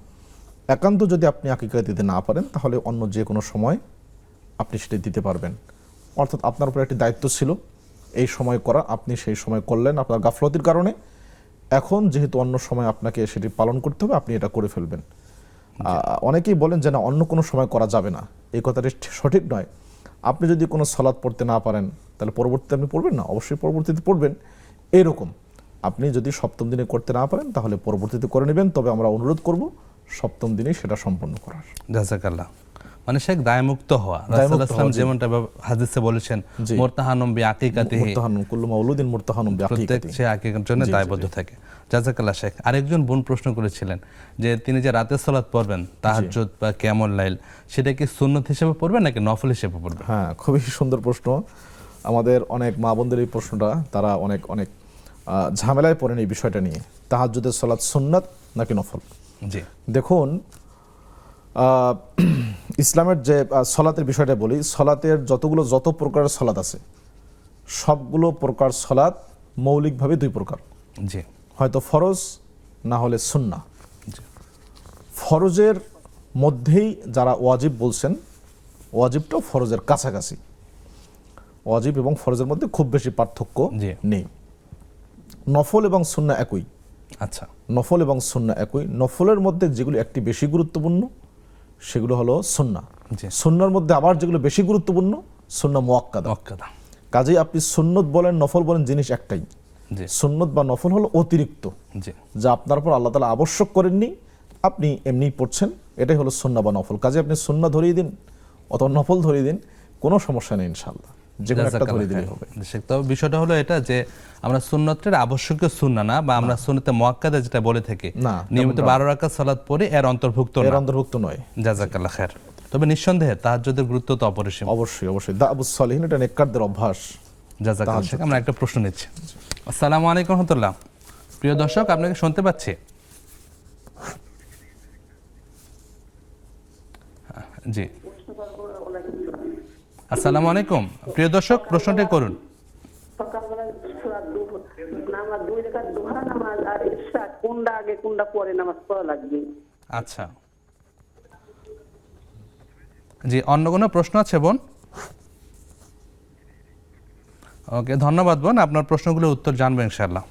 B: একান্ত যদি আপনি আকিকা দিতে না পারেন, তাহলে অন্য যে কোনো সময় আপনি সেটা দিতে পারবেন। অর্থাৎ আপনার উপর একটি দায়িত্ব ছিল এই সময় করা, আপনি সেই সময় করলেন আপনার গাফলতির কারণে। এখন যেহেতু অন্য সময় আপনাকে সেটি পালন করতে হবে, আপনি এটা করে ফেলবেন। অনেকেই বলেন যে না, অন্য কোনো সময় করা যাবে না, এই কথাটি সঠিক নয়। আপনি যদি কোনো সালাত পড়তে না পারেন, তাহলে পরবর্তীতে আপনি পড়বেন না, অবশ্যই পরবর্তীতে পড়বেন। এইরকম আপনি যদি 7ম দিনে করতে না পারেন, তাহলে পরবর্তীতে করে নেবেন। তবে আমরা অনুরোধ করব 7ম দিনেই সেটা সম্পন্ন করার।
A: জাযাকাল্লাহ। মানে শেখ দায়মুক্ত হওয়া, রাসূলুল্লাহ সাল্লাল্লাহু আলাইহি ওয়াসাল্লাম যেমনটা হাদিসে বলেছেন, মুরতাহানুম বিআকিকাতিহি,
B: মুরতাহানুম কুল্লু মাউলুদিন মুরতাহানুম
A: প্রত্যেক
B: বিআকিকাতিহি,
A: সে আকিকার জন্য দায়বদ্ধ থাকে। জাযাকাল্লাহ শেখ। আরেকজন বোন প্রশ্ন করেছিলেন যে তিনি যে রাতের সালাত পড়বেন, তাহাজ্জুদ বা কিয়ামুল লাইল, সেটা কি সুন্নত হিসেবে পড়বেন নাকি নফল হিসেবে পড়বেন?
B: হ্যাঁ, খুবই সুন্দর প্রশ্ন। আমাদের অনেক মা বোনদের এই প্রশ্নটা, তারা অনেক ঝামেলায় পড়েন এই বিষয়টা নিয়ে। তাহাজ্জুদের সালাত সুন্নাত নাকি নফল?
A: জি,
B: দেখুন, ইসলামের যে সলাতের বিষয়টা বলি, সলাতের যত প্রকারের সলাত আছে, সবগুলো প্রকার সলাত মৌলিকভাবে 2 প্রকার,
A: জি,
B: হয়তো ফরজ না হলে সুন্নাহ।
A: জি,
B: ফরজের মধ্যেই যারা ওয়াজিব বলছেন, ওয়াজিবটাও ফরজের কাছাকাছি। ওয়াজিব এবং ফরজের মধ্যে খুব বেশি পার্থক্য
A: জি।
B: নেই। নফল এবং সুন্নাহ একই।
A: আচ্ছা,
B: নফল এবং সুন্নাহ একই। নফলের মধ্যে যেগুলো একটি বেশি গুরুত্বপূর্ণ, সেগুলো হলো সুন্নাহ।
A: জি,
B: সুন্নাহর মধ্যে আবার যেগুলো বেশি গুরুত্বপূর্ণ, সুন্নাহ মুআক্কাদা।
A: মুআক্কাদা।
B: কাজেই আপনি সুন্নত বলেন, নফল বলেন, জিনিস একটাই।
A: জি,
B: সুন্নত বা নফল হলো অতিরিক্ত,
A: জি,
B: যা আপনার উপর আল্লাহ তাআলা আবশ্যক করেননি, আপনি এমনি পড়ছেন, এটাই হলো সুন্নাহ বা নফল। কাজে আপনি সুন্নাহ ধরিয়ে দিন অথবা নফল ধরিয়ে দিন, কোনো সমস্যা নেই ইনশাআল্লাহ, যে কোনো একটা ধরিয়ে দিলেই হবে।
A: তবে বিষয়টা হলো এটা যে আমরা সুন্নতের আবশ্যকীয় সুন্নাহ না, বা আমরা সুন্নতে মুআক্কাদা যেটা বলে থাকি,
B: না,
A: নিয়মিত 12 রাকাত সালাত পড়ি, এর অন্তর্ভুক্ত
B: এর
A: না।
B: অন্তর্ভুক্ত নয়।
A: জাযাকাল্লাহ খায়ের। তবে নিঃসন্দেহে তাহাজ্জুদের গুরুত্ব তো অপরিসীম।
B: অবশ্যই দাবুস সালিহিন, এটা নেককারদের অভ্যাস।
A: জাযাকাল্লাহ শেখ। আমরা একটা প্রশ্ন নিচ্ছি। আসসালামু আলাইকুম রাহমাতুল্লাহ। প্রিয় দর্শক, আপনাকে শুনতে পাচ্ছি। জি, আসসালামু আলাইকুম। প্রিয় দর্শক, প্রশ্নটি করুন।
E: সকালবেলা নামাজ 2 রাকাত দুহা নামাজ আর ইশা কোনটা আগে কোনটা পরে নামাজ পড়া লাগবে?
A: আচ্ছা, জি, অন্য কোনো প্রশ্ন আছে বোন? ওকে, ধন্যবাদ বোন, আপনার প্রশ্নগুলোর উত্তর জানবো ইনশাআল্লাহ।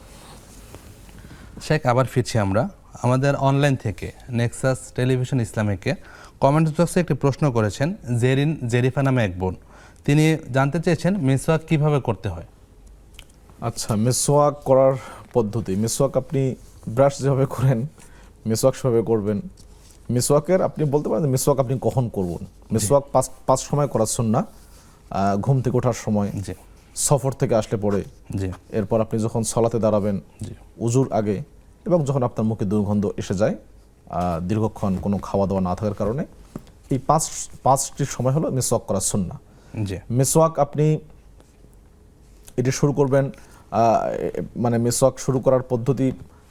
A: শেখ, আবার ফিরছি আমরা আমাদের অনলাইন থেকে। নেক্সাস টেলিভিশন ইসলামিকে কমেন্ট বক্সে একটি প্রশ্ন করেছেন জেরিফা নামে এক বোন। তিনি জানতে চেয়েছেন মিসওয়াক কিভাবে করতে হয়।
B: আচ্ছা, মিসওয়াক করার পদ্ধতি। মিসওয়াক আপনি ব্রাশ যেভাবে করেন, মিসওয়াক সেভাবে করবেন। মিসওয়াকের আপনি বলতে পারেন মিসওয়াক আপনি কখন করবেন। মিসওয়াক 5 সময় করার সুন্নাহ। ঘুম থেকে ওঠার সময়,
A: জি,
B: সফর থেকে আসলে পরে,
A: জি,
B: এরপর আপনি যখন সলাতে দাঁড়াবেন,
A: জি,
B: উজুর আগে, এবং যখন আপনার মুখে দুর্গন্ধ এসে যায় দীর্ঘক্ষণ কোনো খাওয়া দাওয়া না থাকার কারণে, এই 5টি সময় হলো মিসওয়াক করার সুন্নাহ।
A: জি,
B: মিসওয়াক আপনি এটি শুরু করবেন, মানে মিসওয়াক শুরু করার পদ্ধতি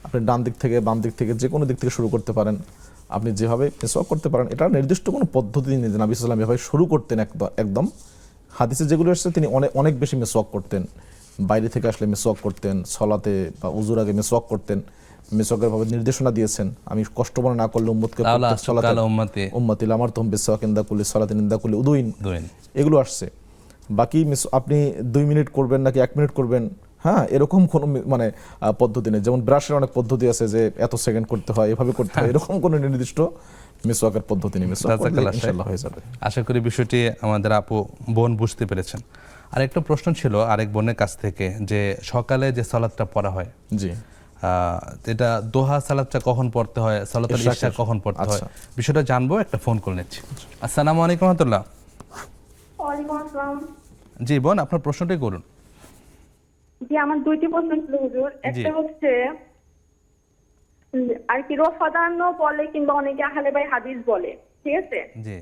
B: আপনি ডান দিক থেকে বাম দিক থেকে যে কোনো দিক থেকে শুরু করতে পারেন। আপনি যেভাবে মিসওয়াক করতে পারেন, এটা নির্দিষ্ট কোনো পদ্ধতি নেই। নবী সাল্লাল্লাহু আলাইহি ওয়াসাল্লাম এভাবে শুরু করতেন একদম। হাদিসে যেগুলো এসেছে, তিনি অনেক বেশি মিসওয়াক করতেন। বাইরে থেকে আসলে মিসওয়াক করতেন, সলাতে বা উজুর আগে মিসওয়াক করতেন। মিসওয়াকের ভাবে নির্দেশনা দিয়েছেন, আমি কষ্ট মনে না করলে উম্মতকে উম্মতি আমার তোম বিসওয়াক ইনদা কুল্লি সালাতিন ইনদা কুল্লি উদুইন, এগুলো আসছে। বাকি আপনি 2 মিনিট করবেন নাকি 1 মিনিট করবেন, হ্যাঁ, এরকম কোনো মানে পদ্ধতি নেই। যেমন ব্রাশের অনেক পদ্ধতি আছে যে এত সেকেন্ড করতে হয়, এভাবে করতে হয়, এরকম কোনো নির্দিষ্ট মিসওয়াকের পদ্ধতি নেই। মিসওয়াক করলে
A: জাযাকাল্লাহ শেখ।
B: ইনশাআল্লাহ হয়ে যাবে।
A: আশা করি বিষয়টি আমাদের আপু বোন বুঝতে পেরেছেন। আরেকটা প্রশ্ন ছিল আরেক বোনের কাছ থেকে, যে সকালে যে সালাতটা পড়া হয়,
B: জি,
A: এটা দোহা সালাতটা কখন পড়তে হয়, সালাতুল ইশা
B: ইশাকের।
A: কখন পড়তে হয়,
B: আচ্ছা।
A: বিষয়টা জানবো। একটা ফোন করে নিচ্ছি। আসসালামু আলাইকুম রহমতুল্লাহ।
C: ওয়ালাইকুম আসসালাম।
A: জি বোন, আপনার প্রশ্নটি করুন।
C: জি, আমার দুইটি প্রশ্ন ছিল হুজুর। একটা হচ্ছে আর কি রফাদানও বলে কিংবা অনেকে আহলে বাই হাদিস বলে, ঠিক আছে?
A: জি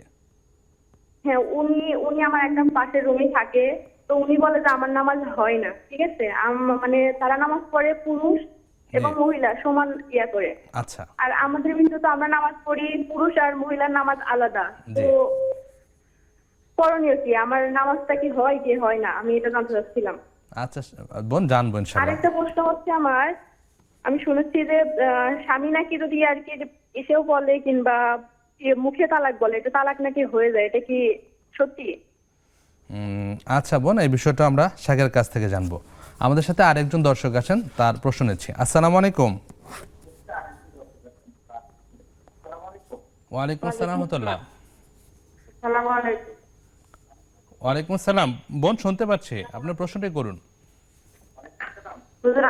C: হ্যাঁ, উনি আমার একটা পাশের রুমে থাকে। তো উনি বলে যে আমার নামাজ হয় না, ঠিক আছে? মানে তারা নামাজ পড়ে পুরুষ এবং মহিলা সমান ইয়া করে।
A: আচ্ছা
C: আর আমাদের ভিতরে তো আমরা নামাজ পড়ি পুরুষ আর মহিলার নামাজ আলাদা। তো
A: জি।
C: করণীয় কি? আমার নামাজটা কি হয় কি হয় না, আমি এটা জানতে চাচ্ছিলাম।
A: আচ্ছা বোন, জানবো ইনশাআল্লাহ।
C: আরেকটা প্রশ্ন হচ্ছে আমার, আমি শুনেছি যে স্বামী নাকি যদি আর কি এসেও বলে কিংবা মুখে তালাক বলে, এটা তালাক নাকি হয়ে যায়, এটা কি সত্যি?
A: আচ্ছা বোন, এই বিষয়টা আমরা শাকের কাছ থেকে জানবো। আমাদের সাথে আরেকজন দর্শক আছেন, তার প্রশ্ন নিচ্ছি। আসসালামু আলাইকুম। ওয়ালাইকুম আসসালাম রহমতুল্লাহ।
C: আসসালামু আলাইকুম।
A: ওয়ালাইকুম আসসালাম। বোন শুনতে পাচ্ছি, আপনার প্রশ্নটি করুন।
F: হুজুর,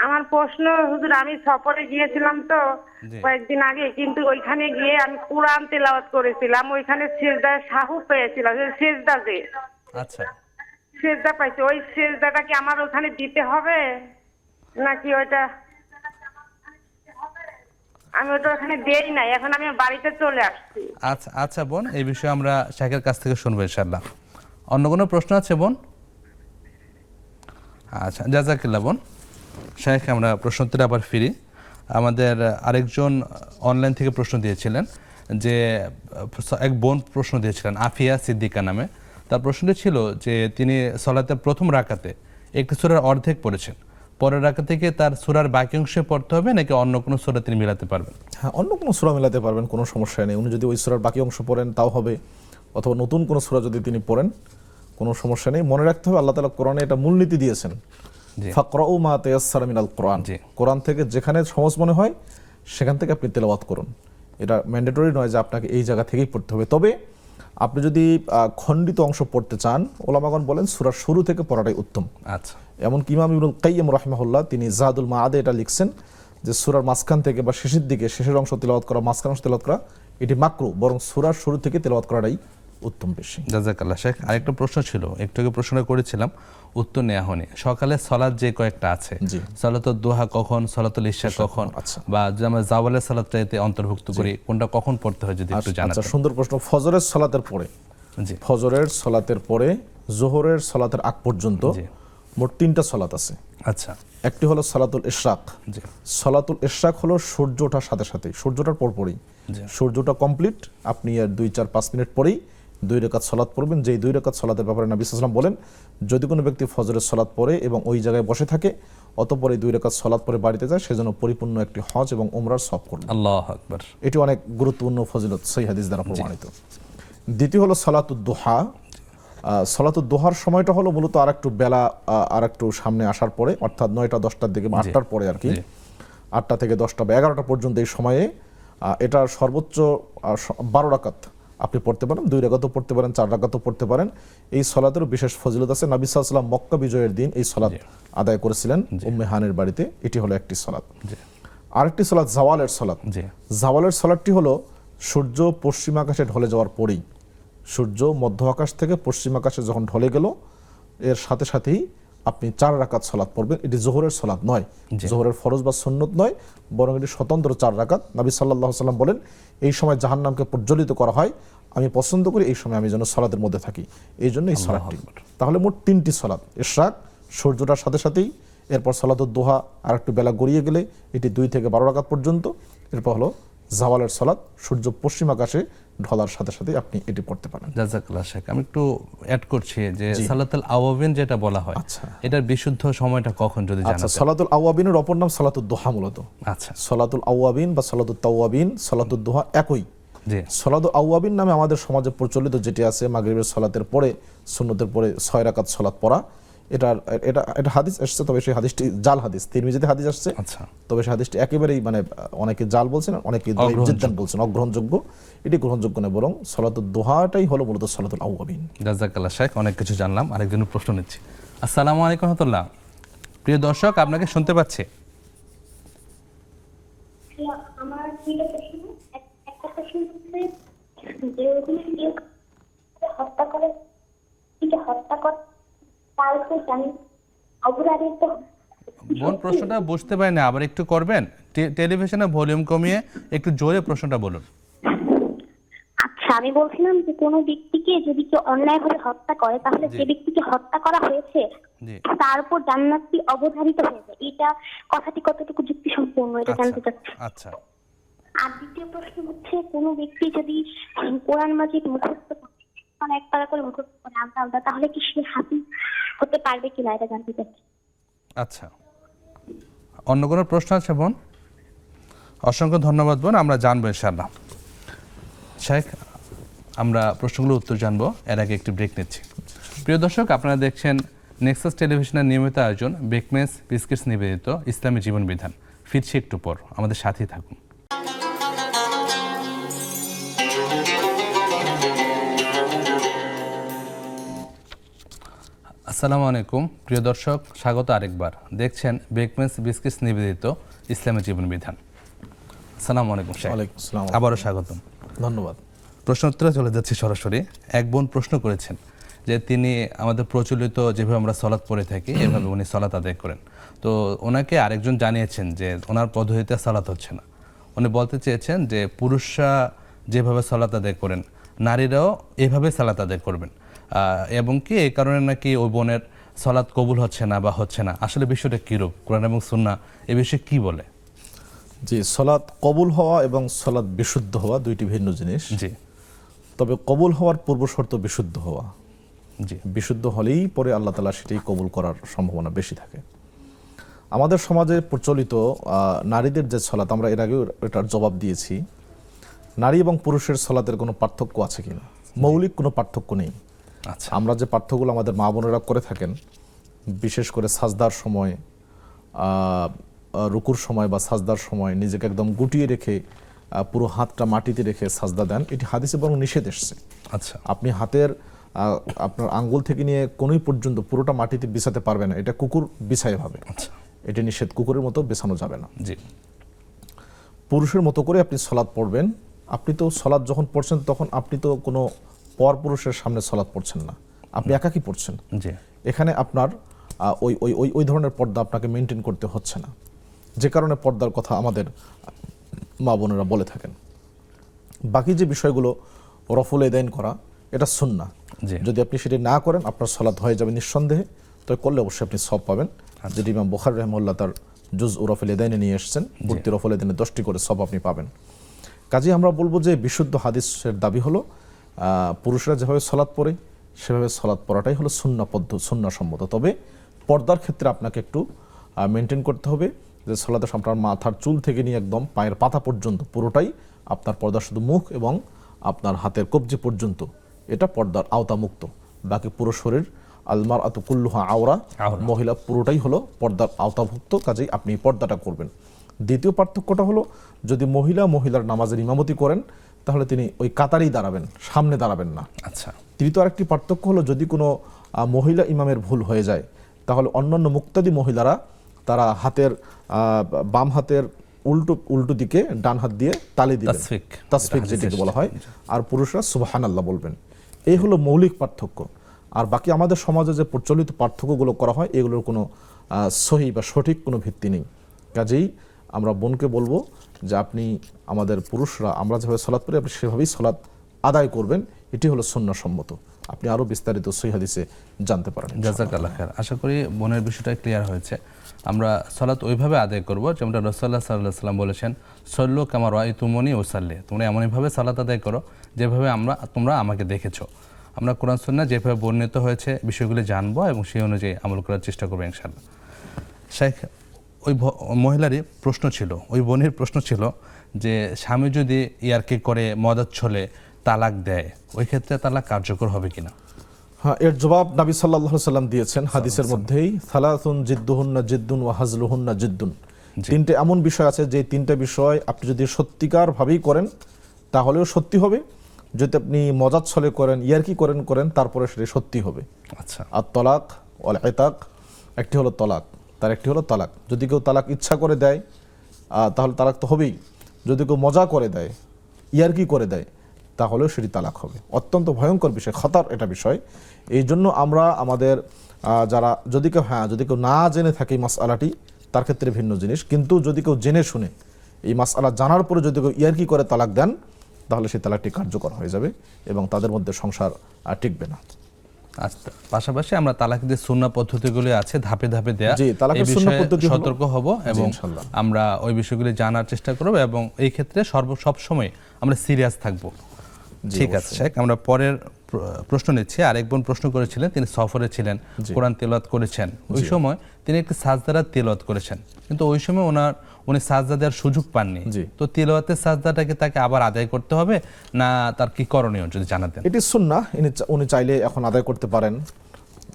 F: আমার প্রশ্ন হুজুর, আমি সফরে গিয়েছিলাম তো
A: জি।
F: কয়েকদিন আগে, কিন্তু ওইখানে গিয়ে আমি কোরআন তেলাওয়াত করেছিলাম। ওইখানে সিজদায় সাহু পেয়েছিলাম, সিজদা যে
A: আচ্ছা
F: সিজদা পাইছি, ওই সিজদাটা কি আমার ওখানে দিতে হবে নাকি ওইটা আমি ওটা ওখানে দেই নাই, এখন আমি বাড়িতে চলে আসছি।
A: আচ্ছা আচ্ছা বোন, এই বিষয়ে আমরা শাকের কাছ থেকে শুনবো ইনশাআল্লাহ। অন্য কোনো প্রশ্ন আছে বোন? আচ্ছা, জাযাকাল্লাহ বোন। শাইখ, আমরা প্রশ্নোত্তরে আবার ফিরি। আমাদের আরেকজন অনলাইন থেকে প্রশ্ন দিয়েছিলেন, যে এক বোন প্রশ্ন দিয়েছিলেন আফিয়া সিদ্দিকা নামে। তার প্রশ্নটি ছিল যে তিনি সলাতের প্রথম রাকাতে একটি সূরার অর্ধেক পড়েছেন, পরের রাকাতে থেকে তার সূরার বাকি অংশে পড়তে হবে নাকি অন্য কোনো সূরা তিনি মিলাতে পারবেন?
B: হ্যাঁ, অন্য কোনো সূরা মেলাতে পারবেন, কোনো সমস্যা নেই। উনি যদি ওই সূরার বাকি অংশ পড়েন তাও হবে, অথবা নতুন কোনো সূরা যদি তিনি পড়েন কোনো সমস্যা নেই। মনে রাখতে হবে আল্লাহ তাআলা কোরআনে এটা মূলনীতি দিয়েছেন,
A: জি
B: ফাকরাউ মা তায়াসসারা মিনাল কোরআন।
A: জি।
B: কোরআন থেকে যেখানে সহজ মনে হয় সেখান থেকে আপনি তেলাওয়াত করুন। এটা ম্যান্ডেটরি নয় যে আপনাকে এই জায়গা থেকেই পড়তে হবে। তবে আপনি যদি খণ্ডিত অংশ পড়তে চান, ওলামাগণ বলেন সূরার শুরু থেকে পড়াটাই উত্তম।
A: আচ্ছা
B: এমনকি ইমাম ইবনুল কাইয়্যিম রাহিমাহুল্লাহ তিনি জাদুল মাআদে এটা লিখছেন যে সূরার মাঝখান থেকে বা শেষের দিকে শেষের অংশ তেলাওয়াত করা, মাঝখান অংশ তেলাওয়াত করা এটি মাকরু, বরং সূরার শুরু থেকে তেলাওয়াত করাটাই উত্তম বেশি।
A: জাযাকাল্লাহ শেখ। আরেকটা প্রশ্ন ছিল, একটু আগে প্রশ্ন করেছিলাম, উত্তর নেওয়া হয়নি। সকালে সলাৎ যে কয়েকটা আছে,
B: জি।
A: সলাতুল দুহা কখন, সলাতুল ইশা কখন,
B: আচ্ছা।
A: বা যে আমরা জাওয়ালের সালাতটা এতে অন্তর্ভুক্ত করি, কোনটা কখন পড়তে হয় যদি একটু
B: আচ্ছা,
A: জানাতেন।
B: সুন্দর প্রশ্ন। ফজরের সলাতের পরে,
A: জি
B: ফজরের সলাতের পরে জোহরের সলাতের আগ পর্যন্ত
A: জি।
B: মোট 3টা সলাত আছে।
A: আচ্ছা
B: একটি হলো সালাতুল ইশরাক।
A: জি
B: সালাতুল ইশরাক হলো সূর্য ওঠার সাথে সাথে, সূর্যটার পরপরই,
A: জি।
B: সূর্যটা কমপ্লিট, আপনি আর 2, 4, 5 মিনিট পরেই 2 রাকাত সালাত পড়বেন। যেই 2 রাকাত সালাতের ব্যাপারে নবী সাল্লাল্লাহু আলাইহি ওয়াসাল্লাম বলেন, যদি কোনো ব্যক্তি ফজরের সালাত পড়ে এবং ওই জায়গায় বসে থাকে, অতঃপর এই 2 রাকাত সালাত পরে বাড়িতে যায়, সেজন্য পরিপূর্ণ একটি হজ এবং উমরার সওয়াব করবে।
A: আল্লাহু আকবার।
B: এটি অনেক গুরুত্বপূর্ণ ফজিলত, সহিহ হাদিস দ্বারা প্রমাণিত। দ্বিতীয় হলো সালাতুদ দুহা। সালাতুদ দুহার সময়টা হলো মূলত আরেকটু বেলা আরেকটু সামনে আসার পরে, অর্থাৎ 9টা 10টার দিকে বা 8টার পরে আর কি,
A: জি।
B: 8টা থেকে 10টা বা 11টা পর্যন্ত এই সময়ে এটার সর্বোচ্চ 12 রাকাত আপনি পড়তে পারেন, 2 রাকাতও পড়তে পারেন, 4 রাকাতও পড়তে পারেন। এই সলাতেরও বিশেষ ফজিলত আছে। নবী সাল্লাল্লাহু আলাইহি ওয়াসাল্লাম মক্কা বিজয়ের দিন এই সলাত আদায় করেছিলেন উম্মে হানের বাড়িতে। এটি হলো একটি সলাত।
A: জি
B: আরেকটি সলাত জাওয়ালের সলাত।
A: জি
B: জাওয়ালের সলাতটি হলো সূর্য পশ্চিম আকাশে ঢলে যাওয়ার পরেই, সূর্য মধ্য আকাশ থেকে পশ্চিম আকাশে যখন ঢলে গেল, এর সাথে সাথেই আপনি 4 রাকাত সালাত পড়বেন। এটি জোহরের সালাত নয়, জোহরের ফরজ বা সুন্নত নয়, বরং এটি স্বতন্ত্র 4 রাকাত। নবী সাল্লাল্লাহু আলাইহি ওয়াসাল্লাম বলেন, এই সময় জাহান্নামকে প্রজ্বলিত করা হয়, আমি পছন্দ করি এই সময় আমি যেন সালাতের মধ্যে থাকি, এই জন্য এই সালাতটি। তাহলে মোট 3টি সালাত, ইশরাক সূর্যটার সাথে সাথেই, এরপর সালাতুদ দুহা আর একটু বেলা গড়িয়ে গেলে এটি 2 থেকে 12 রাকাত পর্যন্ত, এরপর হলো জাওয়ালের সালাত, সূর্য পশ্চিম আকাশে ঢলার সাথে সাথে আপনি এটি পড়তে পারেন।
A: জাযাকাল্লাহ শেখ। আমি একটু অ্যাড করছি যে সালাতুল আওয়াবিন যেটা বলা হয়,
B: আচ্ছা।
A: এটার বিশুদ্ধ সময়টা কখন যদি
B: আচ্ছা,
A: জানাতেন।
B: সালাতুল আওয়াবিনের অপর নাম সালাতুদ দুহা মূলত।
A: আচ্ছা
B: সালাতুল আওয়াবিন বা সালাতুত তাওয়াবিন, সালাতুদ দুহা একই।
A: জি
B: সালাতুল আওয়াবিন নামে আমাদের সমাজে প্রচলিত যেটি আছে, মাগরিবের সালাতের পরে সুন্নতের পরে 6 রাকাত সালাত পড়া, এটা এটা এটা হাদিস এসছে, তবে সেই হাদিসটি জাল হাদিস, তিরমিজিতে হাদিস আসছে,
A: আচ্ছা
B: তবে সেই হাদিসটি একেবারেই মানে অনেকে জাল বলছেন, অনেকে জিদ্দান বলছেন, অগ্রহণযোগ্য। এটি গ্রহণযোগ্য নয়, বরং সলাতুদ দোহাটাই হলো মূলত সলাতুল আওয়াবিন।
A: জাযাকাল্লাহ শেখ, অনেক কিছু জানলাম। আরেকজনের প্রশ্ন নিচ্ছি। আসসালামু আলাইকুম রহমতুল্লাহ। প্রিয় দর্শক, আপনাকে শুনতে পাচ্ছি।
G: আমার একটা প্রশ্ন হচ্ছে যে ওখানে কেউ হত্যা করে তার উপর জানি অপরাধিত।
A: বোন, প্রশ্নটা বুঝতে পারি না, আবার একটু করবেন? টেলিভিশনে ভলিউম কমিয়ে একটু জোরে প্রশ্নটা বলুন।
G: আচ্ছা, আমি বলছিলাম যে কোনো ব্যক্তিকে যদি কেউ অন্যায়ভাবে হত্যা করে, তাহলে
A: জি।
G: যে ব্যক্তিকে হত্যা করা হয়েছে
A: জি
G: তার উপর জান্নাতটি অবধারিত হয়ে যায়। এটা কথাটি কতটুকু যুক্তিসম্পন্ন, এটা জানতে চাচ্ছি।
A: আচ্ছা
G: আর দ্বিতীয় প্রশ্ন হচ্ছে, কোনো ব্যক্তি যদি কোরআন মাজিদ মুখস্থ করে, মানে একবার করে মুখস্থ করে আলাদা আলাদা, তাহলে কি সে হাফিজ হতে পারবে কিনা, এটা জানতে চাচ্ছি।
A: আচ্ছা, অন্য কোনো প্রশ্ন আছে বোন? অসংখ্য ধন্যবাদ বোন, আমরা জানবো ইনশাআল্লাহ। শেখ, আমরা প্রশ্নগুলোর উত্তর জানবো, এর আগে একটি ব্রেক নিচ্ছি। প্রিয় দর্শক, আপনারা দেখছেন নেক্সাস টেলিভিশনের নিয়মিত আয়োজন বেকমেস বিস্কিটস নিবেদিত ইসলামী জীবন বিধান। ফিরছি একটু পর, আমাদের সাথেই থাকুন। আসসালামু আলাইকুম প্রিয় দর্শক, স্বাগত আরেকবার। দেখছেন বেকমেস বিস্কিটস নিবেদিত ইসলামী জীবন বিধান। আসসালামু আলাইকুম শেখ,
B: ওয়ালাইকুম আসসালাম।
A: আবারও স্বাগতম।
B: ধন্যবাদ।
A: প্রশ্ন উত্তরে চলে যাচ্ছি সরাসরি। এক বোন প্রশ্ন করেছেন যে তিনি আমাদের প্রচলিত যেভাবে আমরা সলাৎ পড়ে থাকি এভাবে উনি সলাৎ আদায় করেন। তো ওনাকে আরেকজন জানিয়েছেন যে ওনার পদ্ধতিতে সলাৎ হচ্ছে না। উনি বলতে চেয়েছেন যে পুরুষরা যেভাবে সলাৎ আদায় করেন নারীরাও এভাবে সলাৎ আদায় করবেন, এবং কি এই কারণে নাকি ওই বোনের সলাৎ কবুল হচ্ছে না বা হচ্ছে না। আসলে বিষয়টা কীরূপ, কোরআন এবং সুন্নাহ এ বিষয়ে কী বলে?
B: জি, সলাৎ কবুল হওয়া এবং সলাৎ বিশুদ্ধ হওয়া দুইটি ভিন্ন জিনিস।
A: জি
B: তবে কবুল হওয়ার পূর্ব শর্ত বিশুদ্ধ হওয়া।
A: জি
B: বিশুদ্ধ হলেই পরে আল্লাহ তাআলা সেটাই কবুল করার সম্ভাবনা বেশি থাকে। আমাদের সমাজে প্রচলিত নারীদের যে সলাৎ, আমরা এর আগেও এটার জবাব দিয়েছি, নারী এবং পুরুষের সলাতের কোনো পার্থক্য আছে কিনা? মৌলিক কোনো পার্থক্য নেই।
A: আচ্ছা
B: আমরা যে পার্থক্যগুলো আমাদের মা বোনেরা করে থাকেন, বিশেষ করে সাজদার সময়, রুকুর সময় বা সাজদার সময় নিজেকে একদম গুটিয়ে রেখে পুরো হাতটা মাটিতে রেখে সাজদা দেন, এটি হাদিসে বরং নিষেধ এসছে।
A: আচ্ছা
B: আপনি হাতের আপনার আঙ্গুল থেকে নিয়ে কোনোই পর্যন্ত পুরোটা মাটিতে বিছাতে পারবে না, এটা কুকুর বিছায় ভাবে,
A: আচ্ছা
B: এটা নিষেধ, কুকুরের মতো বেছানো যাবে না।
A: জি
B: পুরুষের মতো করে আপনি সলাৎ পড়বেন। আপনি তো সলাৎ যখন পড়ছেন তখন আপনি তো কোনো পর পুরুষের সামনে সলাৎ পড়ছেন না, আপনি একাকী পড়ছেন।
A: জি
B: এখানে আপনার ওই ওই ওই ওই ধরনের পর্দা আপনাকে মেনটেন করতে হচ্ছে না, যে কারণে পর্দার কথা আমাদের মা বোনেরা বলে থাকেন। বাকি যে বিষয়গুলো রফুল এদাইন করা, এটা সুন্নাহ।
A: জি
B: যদি আপনি সেটি না করেন আপনার সলাৎ হয়ে যাবে নিঃসন্দেহে, তবে করলে অবশ্যই আপনি সব পাবেন। যেটি ইমাম বুখারী রাহিমাহুল্লাহ তার জুজ রফুল এদাইনে নিয়ে এসেছেন, ভর্তি রফুল এদাইনে 10টি করে সব আপনি পাবেন। কাজেই আমরা বলবো যে বিশুদ্ধ হাদিসের দাবি হলো পুরুষরা যেভাবে সলাৎ পড়ে সেভাবে সলাৎ পড়াটাই হলো সুন্নাহসম্মত। তবে পর্দার ক্ষেত্রে আপনাকে একটু মেনটেন করতে হবে যে সলাতে আপনার মাথার চুল থেকে নিয়ে একদম পায়ের পাতা পর্যন্ত পুরোটাই আপনার পর্দা, শুধু মুখ এবং আপনার হাতের কবজি পর্যন্ত এটা পর্দার আওতামুক্ত। বাকি পুরো শরীর আলমার আতু কুল্লুহা আওরা, মহিলা পুরোটাই হলো পর্দার আওতাভুক্ত। কাজেই আপনি পর্দাটা করবেন। দ্বিতীয় পার্থক্যটা হলো যদি মহিলার নামাজের ইমামতি করেন তাহলে তিনি ওই কাতারেই দাঁড়াবেন, সামনে দাঁড়াবেন না।
A: আচ্ছা
B: তৃতীয় আরেকটি পার্থক্য হলো যদি কোনো মহিলা ইমামের ভুল হয়ে যায় তাহলে অন্যান্য মুক্তাদি মহিলারা তারা হাতের বাম হাতের উল্টো দিকে ডান হাত দিয়ে তালি দিবেন, তাসফিক যেটাকে বলা হয়, আর পুরুষরা সুবহানাল্লাহ বলবেন। এই হলো মৌলিক পার্থক্য। আর বাকি আমাদের সমাজে যে প্রচলিত পার্থক্যগুলো করা হয় এগুলোর কোনো সহি বা সঠিক কোনো ভিত্তি নেই। কাজেই আমরা বোনকে বলবো যে আপনি আমাদের পুরুষরা আমরা যেভাবে সলাৎ পড়ি আপনি সেভাবেই সলাৎ আদায় করবেন, এটি হলো সুন্নাহসম্মত। আপনি আরও বিস্তারিত সহিহ হাদিসে জানতে পারেন।
A: জাযাকাল্লাহ খায়ের। আশা করি বোনের বিষয়টা ক্লিয়ার হয়েছে। আমরা সলাৎ ওইভাবে আদায় করবো যেমনটা রাসূলুল্লাহ সাল্লাল্লাহু আলাইহি ওয়াসাল্লাম বলেছেন, সল্লু কামা রাআইতুমুনি উসাল্লি, তোমরা এমনইভাবে সালাত আদায় করো যেভাবে তোমরা আমাকে দেখেছো। আমরা কোরআন সুন্নাহ যেভাবে বর্ণিত হয়েছে বিষয়গুলি জানবো এবং সেই অনুযায়ী আমল করার চেষ্টা করবো ইনশাআল্লাহ। শেখ, ওই মহিলারই প্রশ্ন ছিল, ওই বোনের প্রশ্ন ছিল যে স্বামী যদি ইয়ারকি করে মদাচ্ছলে তালাক দেয় ওই ক্ষেত্রে তালাক কার্যকর হবে কিনা?
B: হ্যাঁ, এর জবাব নবী সাল্লাল্লাহু আলাইহি সাল্লাম দিয়েছেন হাদিসের মধ্যেই, সালাসুন জিদ্দুহুন্না জিদ্দুন ওয়া হাজলুহুন্না জিদ্দুন। তিনটে এমন বিষয় আছে যে তিনটা বিষয় আপনি যদি সত্যিকার ভাবেই করেন তাহলেও সত্যি হবে, যদি আপনি মজার ছলে করেন, ইয়ারকি করেন তারপরে সেটা সত্যি হবে।
A: আচ্ছা,
B: আর তলাক ওয়াল ইতাক, একটি হলো তলাক, তার একটি হলো তালাক। যদি কেউ তালাক ইচ্ছা করে দেয় তাহলে তালাক তো হবেই, যদি কেউ মজা করে দেয়, ইয়ারকি করে দেয়, তাহলেও সেটি তালাক হবে। অত্যন্ত ভয়ঙ্কর বিষয়, খতার এটা বিষয়। এই জন্য আমরা আমাদের যারা যদি কেউ না জেনে থাকে এই মাসআলাটি, তার ক্ষেত্রে ভিন্ন জিনিস, কিন্তু যদি কেউ জেনে শুনে এই মাসআলা জানার পরে যদি কেউ ইয়ারকি করে তালাক দেন, তাহলে সেই তালাকটি কার্যকর হয়ে যাবে এবং তাদের মধ্যে সংসার টিকবে না।
A: আচ্ছা, পাশাপাশি আমরা তালাকের যে সুন্নাহ পদ্ধতিগুলি আছে ধাপে ধাপে দেয়া,
B: জি, তালাকের
A: এই
B: সুন্নাহ
A: বিষয়ে
B: পদ্ধতি হলো-
A: সতর্ক হব এবং
B: ইনশাআল্লাহ।
A: আমরা ওই বিষয়গুলি জানার চেষ্টা করব এবং এই ক্ষেত্রে সব সময় আমরা সিরিয়াস থাকব। ঠিক আছে শেখ, আমরা পরের প্রশ্ন নিচ্ছি। আরেক বোন প্রশ্ন করেছিলেন, তিনি সফরে ছিলেন, কোরআন তেলাওয়াত করেছেন, ওই সময় তিনি একটি সাজদার তেলাওয়াত করেছেন, কিন্তু ওই সময় উনি সাজদা দেওয়ার সুযোগ পাননি। তো তেলাওয়াতের সাজদাটাকে তাকে আবার আদায় করতে হবে না তার কি করণীয় যদি জানাতেন?
B: এটি সুন্নাহ, উনি চাইলে এখন আদায় করতে পারেন,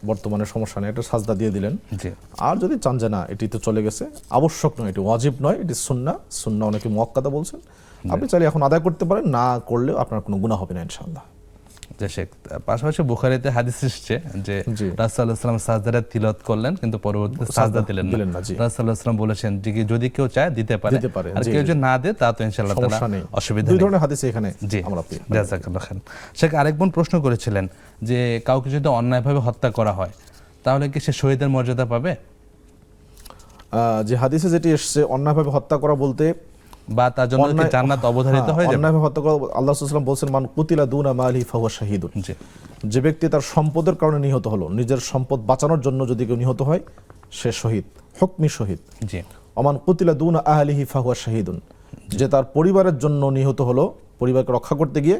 B: বর্তমানে সমস্যা নেই, এটা সাজদা দিয়ে দিলেন।
A: জি,
B: আর যদি চান যে না এটি তো চলে গেছে, আবশ্যক নয়, এটি ওয়াজিব নয়, এটি সুন্নাহ অনেকে মুআক্কাদা বলছেন, আপনি চাইলে এখন আদায় করতে পারেন, না করলেও আপনার কোনো গুনাহ হবে না ইনশাআল্লাহ।
A: যে শেখ, পাশাপাশি বুখারীতে হাদিস এসেছে যে
B: জি।
A: রাসূলুল্লাহ সাল্লাল্লাহু আলাইহি ওয়াসাল্লাম সাজদাটা তিলাওয়াত করলেন কিন্তু পরবর্তীতে সাজদা দিলেন না।
B: দিলেন না, জি।
A: রাসূলুল্লাহ সাল্লাল্লাহু আলাইহি ওয়াসাল্লাম বলেছেন যে যদি কেউ চায় দিতে পারে, আর
B: জি,
A: কেউ
B: জি।
A: যদি না দেয় তা তো ইনশাআল্লাহ তাআলা
B: সমস্যা নেই,
A: অসুবিধা
B: দুই
A: নেই।
B: ধরনের হাদিস এখানে
A: জি,
B: আমরা
A: জাযাকাল্লাহ খাইর। শেখ, আরেক বোন প্রশ্ন করেছিলেন যে কাউকে যদি অন্যায়ভাবে হত্যা করা হয় তাহলে কি সে শহীদের মর্যাদা পাবে?
B: যে হাদিসে যেটি এসেছে অন্যায়ভাবে হত্যা করা বলতে
A: বা তার জন্য কি জান্নাত অবধারিত হয়ে যাবে?
B: অন্যায়ভাবে হত্যা করা, আল্লাহ রাসূল সাল্লাল্লাহু আলাইহি ওয়াসাল্লাম বলেছেন, মান কুতিলা দুনা মালিহি ফাহুয়া শাহীদুন।
A: জি,
B: যে ব্যক্তি তার সম্পদের কারণে নিহত হলো, নিজের সম্পদ বাঁচানোর জন্য যদি কেউ নিহত হয়, সে শহীদ, হুকমি শহীদ।
A: জি,
B: ওমান কুতিলা দুনা আহলিহি ফাহুয়া শাহীদুন, যে তার পরিবারের জন্য নিহত হলো, পরিবারকে রক্ষা করতে গিয়ে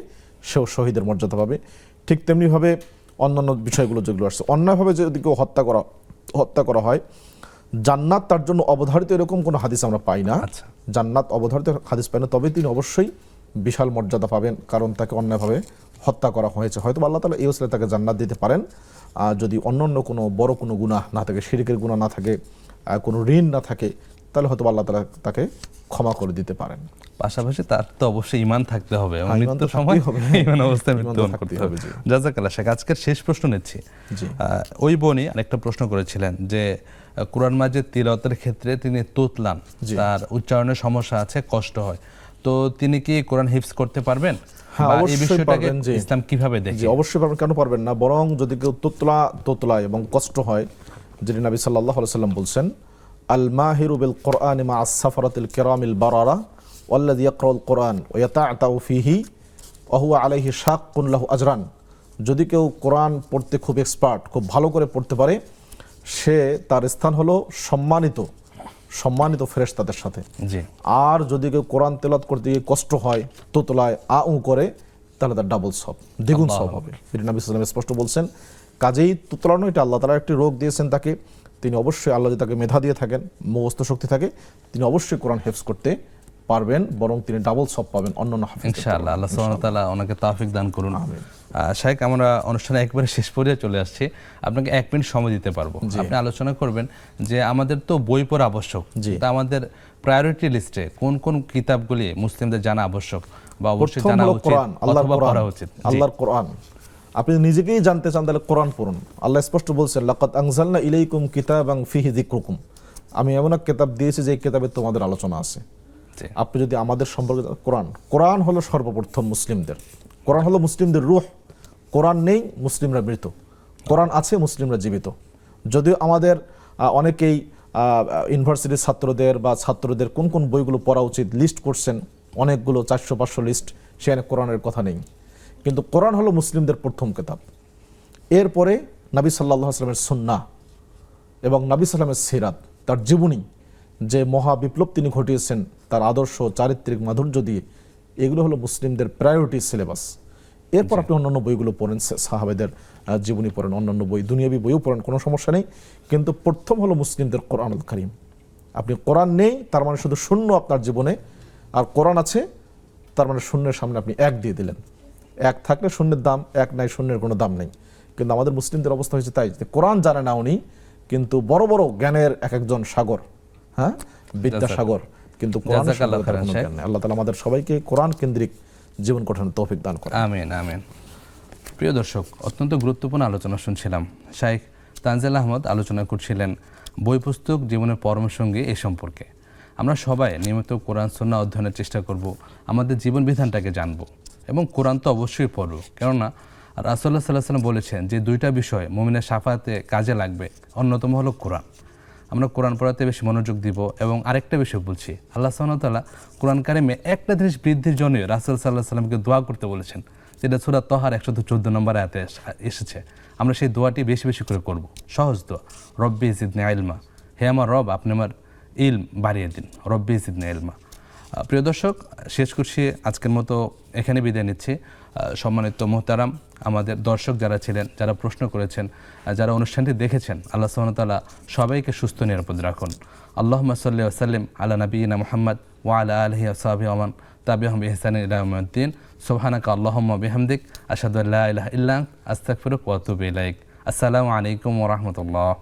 B: সেও শহীদের মর্যাদা পাবে। ঠিক তেমনিভাবে অন্যান্য বিষয়গুলো যেগুলো আসছে, অন্যায়ভাবে যদি কেউ হত্যা করা হয়, জান্নাত তার জন্য অবধারিত এরকম কোনো হাদিস আমরা পাই না।
A: আচ্ছা।
B: জান্নাত অবধারিত হাদিস পাই না, তবে তিনি অবশ্যই বিশাল মর্যাদা পাবেন, কারণ তাকে অন্যায়ভাবে হত্যা করা হয়েছে। হয়তো আল্লাহ তাআলা এই ওসিলায় তাকে জান্নাত দিতে পারেন, যদি অন্য কোনো বড় কোনো গুনাহ না থাকে, শিরকের গুনাহ না থাকে, কোনো ঋণ না থাকে, তাহলে হয়তো আল্লাহ তাআলা তাকে ক্ষমা করে দিতে পারেন।
A: পাশাপাশি তার তো অবশ্যই ঈমান থাকতে হবে এবং
B: হ্যাঁ, ঈমান তো
A: মৃত্যুর সময়
B: থাকতেই হবে।
A: ঈমান অবস্থায়
B: ঈমান তো
A: মৃত্যুবরণ
B: থাকতেই
A: করতে হবে।
B: হবে, জি।
A: জাযাকাল্লাহ শেখ, আজকের শেষ প্রশ্ন নিচ্ছি।
B: জি।
A: ওই বোনই আরেকটা প্রশ্ন করেছিলেন যে কোরআন মাজিদ তিলাওয়াতের ক্ষেত্রে তিনি তুতলান,
B: জি।
A: তার উচ্চারণের সমস্যা আছে, কষ্ট হয়, তো তিনি কি কোরআন হিফজ করতে পারবেন?
B: হ্যাঁ,
A: বা এই
B: অবশ্যই
A: বিষয়টাকে
B: পারবেন, জি।
A: ইসলাম কিভাবে
B: জি,
A: দেখে?
B: অবশ্যই পারবেন, কেন পারবেন না? বরং যদি কেউ তোতলায় এবং কষ্ট হয়, যেটি নবী সাল্লাল্লাহু আলাইহি ওয়াসাল্লাম বলছেন, আল মাহিরু বিল কোরআনি মা আস-সাফারাতিল কিরামিল বারারা ওয়াল্লাযী ইয়াকরাউল কোরআন ওয়া ইয়াতাআতাউ ফীহি ওয়া হুয়া আলাইহি শাক্কুন লাহু আজরান। যদি কেউ কোরআন পড়তে খুব এক্সপার্ট, খুব ভালো করে পড়তে পারে, সে তার স্থান হলো সম্মানিত ফেরেশতাদের সাথে।
A: জি,
B: আর যদি কেউ কোরআন তেলাওয়াত করতে গিয়ে কষ্ট হয়, তোতলায় করে, তাহলে তার ডাবল সব, দ্বিগুণ সব হবে। এটা নবী সাল্লাল্লাহু আলাইহি ওয়াসাল্লাম স্পষ্ট বলছেন। কাজেই তোতলানো এটা আল্লাহ তাআলা একটি রোগ দিয়েছেন তাকে, তিনি অবশ্যই, আল্লাহ যদি তাকে মেধা দিয়ে থাকেন, মুখস্থ শক্তি থাকে, তিনি অবশ্যই কোরআন হেফজ করতে পারবেন, বরং তিনি ডাবল সব পাবেন অন্যান্য হাফেজ।
A: ইনশাআল্লাহ আল্লাহ সুবহানাহু ওয়া তাআলা ওনাকে তৌফিক দান করুন। শাইখ, আমরা অনুষ্ঠানে একবারে শেষ পর্যায়ে চলে আসছি, আপনাকে 1 মিনিট সময় দিতে পারবো। আপনি আলোচনা করবেন যে আমাদের তো বই পড়া আবশ্যক, তা আমাদের প্রায়োরিটি লিস্টে কোন কোন কিতাবগুলি মুসলিমদের জানা আবশ্যক বা অবশ্যই জানা উচিত অথবা পড়া উচিত?
B: আল্লাহর কোরআন। আপনি নিজেকেই জানতে চান তাহলে কোরআন পড়ুন। আল্লাহ স্পষ্ট বলছেন, লাকাদ আনজালনা ইলাইকুম কিতাবান ফিহি যিকরুকুম, আমি এমন এক কিতাব দিয়েছি যে কিতাবে তোমাদের আলোচনা আছে। আপনি যদি আমাদের সম্পর্কে, কোরআন হলো সর্বপ্রথম মুসলিমদের, কোরআন হলো মুসলিমদের রূহ। কোরআন নেই, মুসলিমরা মৃত। কোরআন আছে, মুসলিমরা জীবিত। যদিও আমাদের অনেকেই ইউনিভার্সিটির ছাত্রদের কোন কোন বইগুলো পড়া উচিত লিস্ট করছেন, অনেকগুলো 400-500 লিস্ট, সেখানে কোরআনের কথা নেই। কিন্তু কোরআন হলো মুসলিমদের প্রথম কিতাব। এরপরে নবী সাল্লাল্লাহু আলাইহি ওয়াসাল্লামের সুন্নাহ এবং নবী সাল্লামের সিরাত, তার জীবনী, যে মহা বিপ্লব তিনি ঘটিয়েছেন, তার আদর্শ, চারিত্রিক মাধুর্য দিয়ে, এগুলো হলো মুসলিমদের প্রায়োরিটি সিলেবাস। এরপর আপনি অন্যান্য বইগুলো পড়েন, সাহাবাদের জীবনী পড়েন, অন্যান্য বই, দুনিয়াবি বইও পড়েন, কোনো সমস্যা নেই, কিন্তু প্রথম হলো মুসলিমদের কোরআনুল কারীম। আপনি কোরআন নেই তার মানে শুধু শূন্য আপনার জীবনে, আর কোরআন আছে তার মানে শূন্যের সামনে আপনি 1 দিয়ে দিলেন। 1 থাকলে শূন্যের দাম, 1 নাই শূন্যের কোনো দাম নেই। কিন্তু আমাদের মুসলিমদের অবস্থা হয়েছে তাই, যে কোরআন জানে না উনি, কিন্তু বড় বড় জ্ঞানের এক একজন সাগর, হ্যাঁ, বিদ্যাসাগর, কিন্তু কোরআন
A: জাযাকাল্লাহ
B: সম্পর্কে তার
A: খাইরান
B: কোনো
A: শেখ।
B: জ্ঞান নেই। আল্লাহ তাআলা আমাদের সবাইকে কোরআন কেন্দ্রিক জীবন গঠনের তৌফিক দান করেন।
A: আমিন আমিন। প্রিয় দর্শক, অত্যন্ত গুরুত্বপূর্ণ আলোচনা শুনছিলাম। শাইখ তানজিল আহমদ আলোচনা করছিলেন বই পুস্তক জীবনের পরম সঙ্গী এই সম্পর্কে। আমরা সবাই নিয়মিত কোরআন সুন্নাহ অধ্যয়নের চেষ্টা করব, আমাদের জীবন বিধানটাকে জানব, এবং কোরআন তো অবশ্যই পড়ব। কেননা রাসূলুল্লাহ সাল্লাল্লাহু আলাইহি ওয়াসাল্লাম বলেছেন যে দুইটা বিষয় মুমিনের শাফাতে কাজে লাগবে, অন্যতম হলো কোরআন। আমরা কোরআন পড়াতে বেশি মনোযোগ দিব। এবং আরেকটা বিষয় বলছি, আল্লাহ সুবহানাহু ওয়া তাআলা কোরআন কারিমে একটা জিনিস বৃদ্ধির জন্য রাসূল সাল্লাল্লাহু আলাইহি ওয়াসাল্লামকে দোয়া করতে বলেছেন, যেটা সূরা তাহার 114 নম্বর আয়াতে এসেছে। আমরা সেই দোয়াটি বেশি বেশি করে করব। সহজ দোয়া, রব্বি জিদনি ইলমা, হে আমার রব আপনি আমার ইলম বাড়িয়ে দিন, রব্বি জিদনি ইলমা। প্রিয় দর্শক, শেষ করছি, আজকের মতো এখানে বিদায় নিচ্ছি। সম্মানিত মোহতারাম আমাদের দর্শক যারা ছিলেন, যারা প্রশ্ন করেছেন, যারা অনুষ্ঠানটি দেখেছেন, আল্লাহ সুবহানাহু ওয়া তাআলা সবাইকে সুস্থ নিরাপদ রাখুন। আল্লাহুম্মা সাল্লি ওয়া সাল্লিম আলা নাবিয়িনা মুহাম্মদ ওয়া আলা আলিহি ওয়া সাহবিহি ওয়া মান তাবিআহুম বিইহসানিন ইলা ইয়াউমিদ্দিন। সুবহানাকা আল্লাহুম্মা বিহামদিক আশহাদু আল্লা ইলাহা ইল্লা আনতা আস্তাগফিরুকা ওয়া আতুবু ইলাইক। আসসালামু আলাইকুম ওয়া রাহমাতুল্লাহ।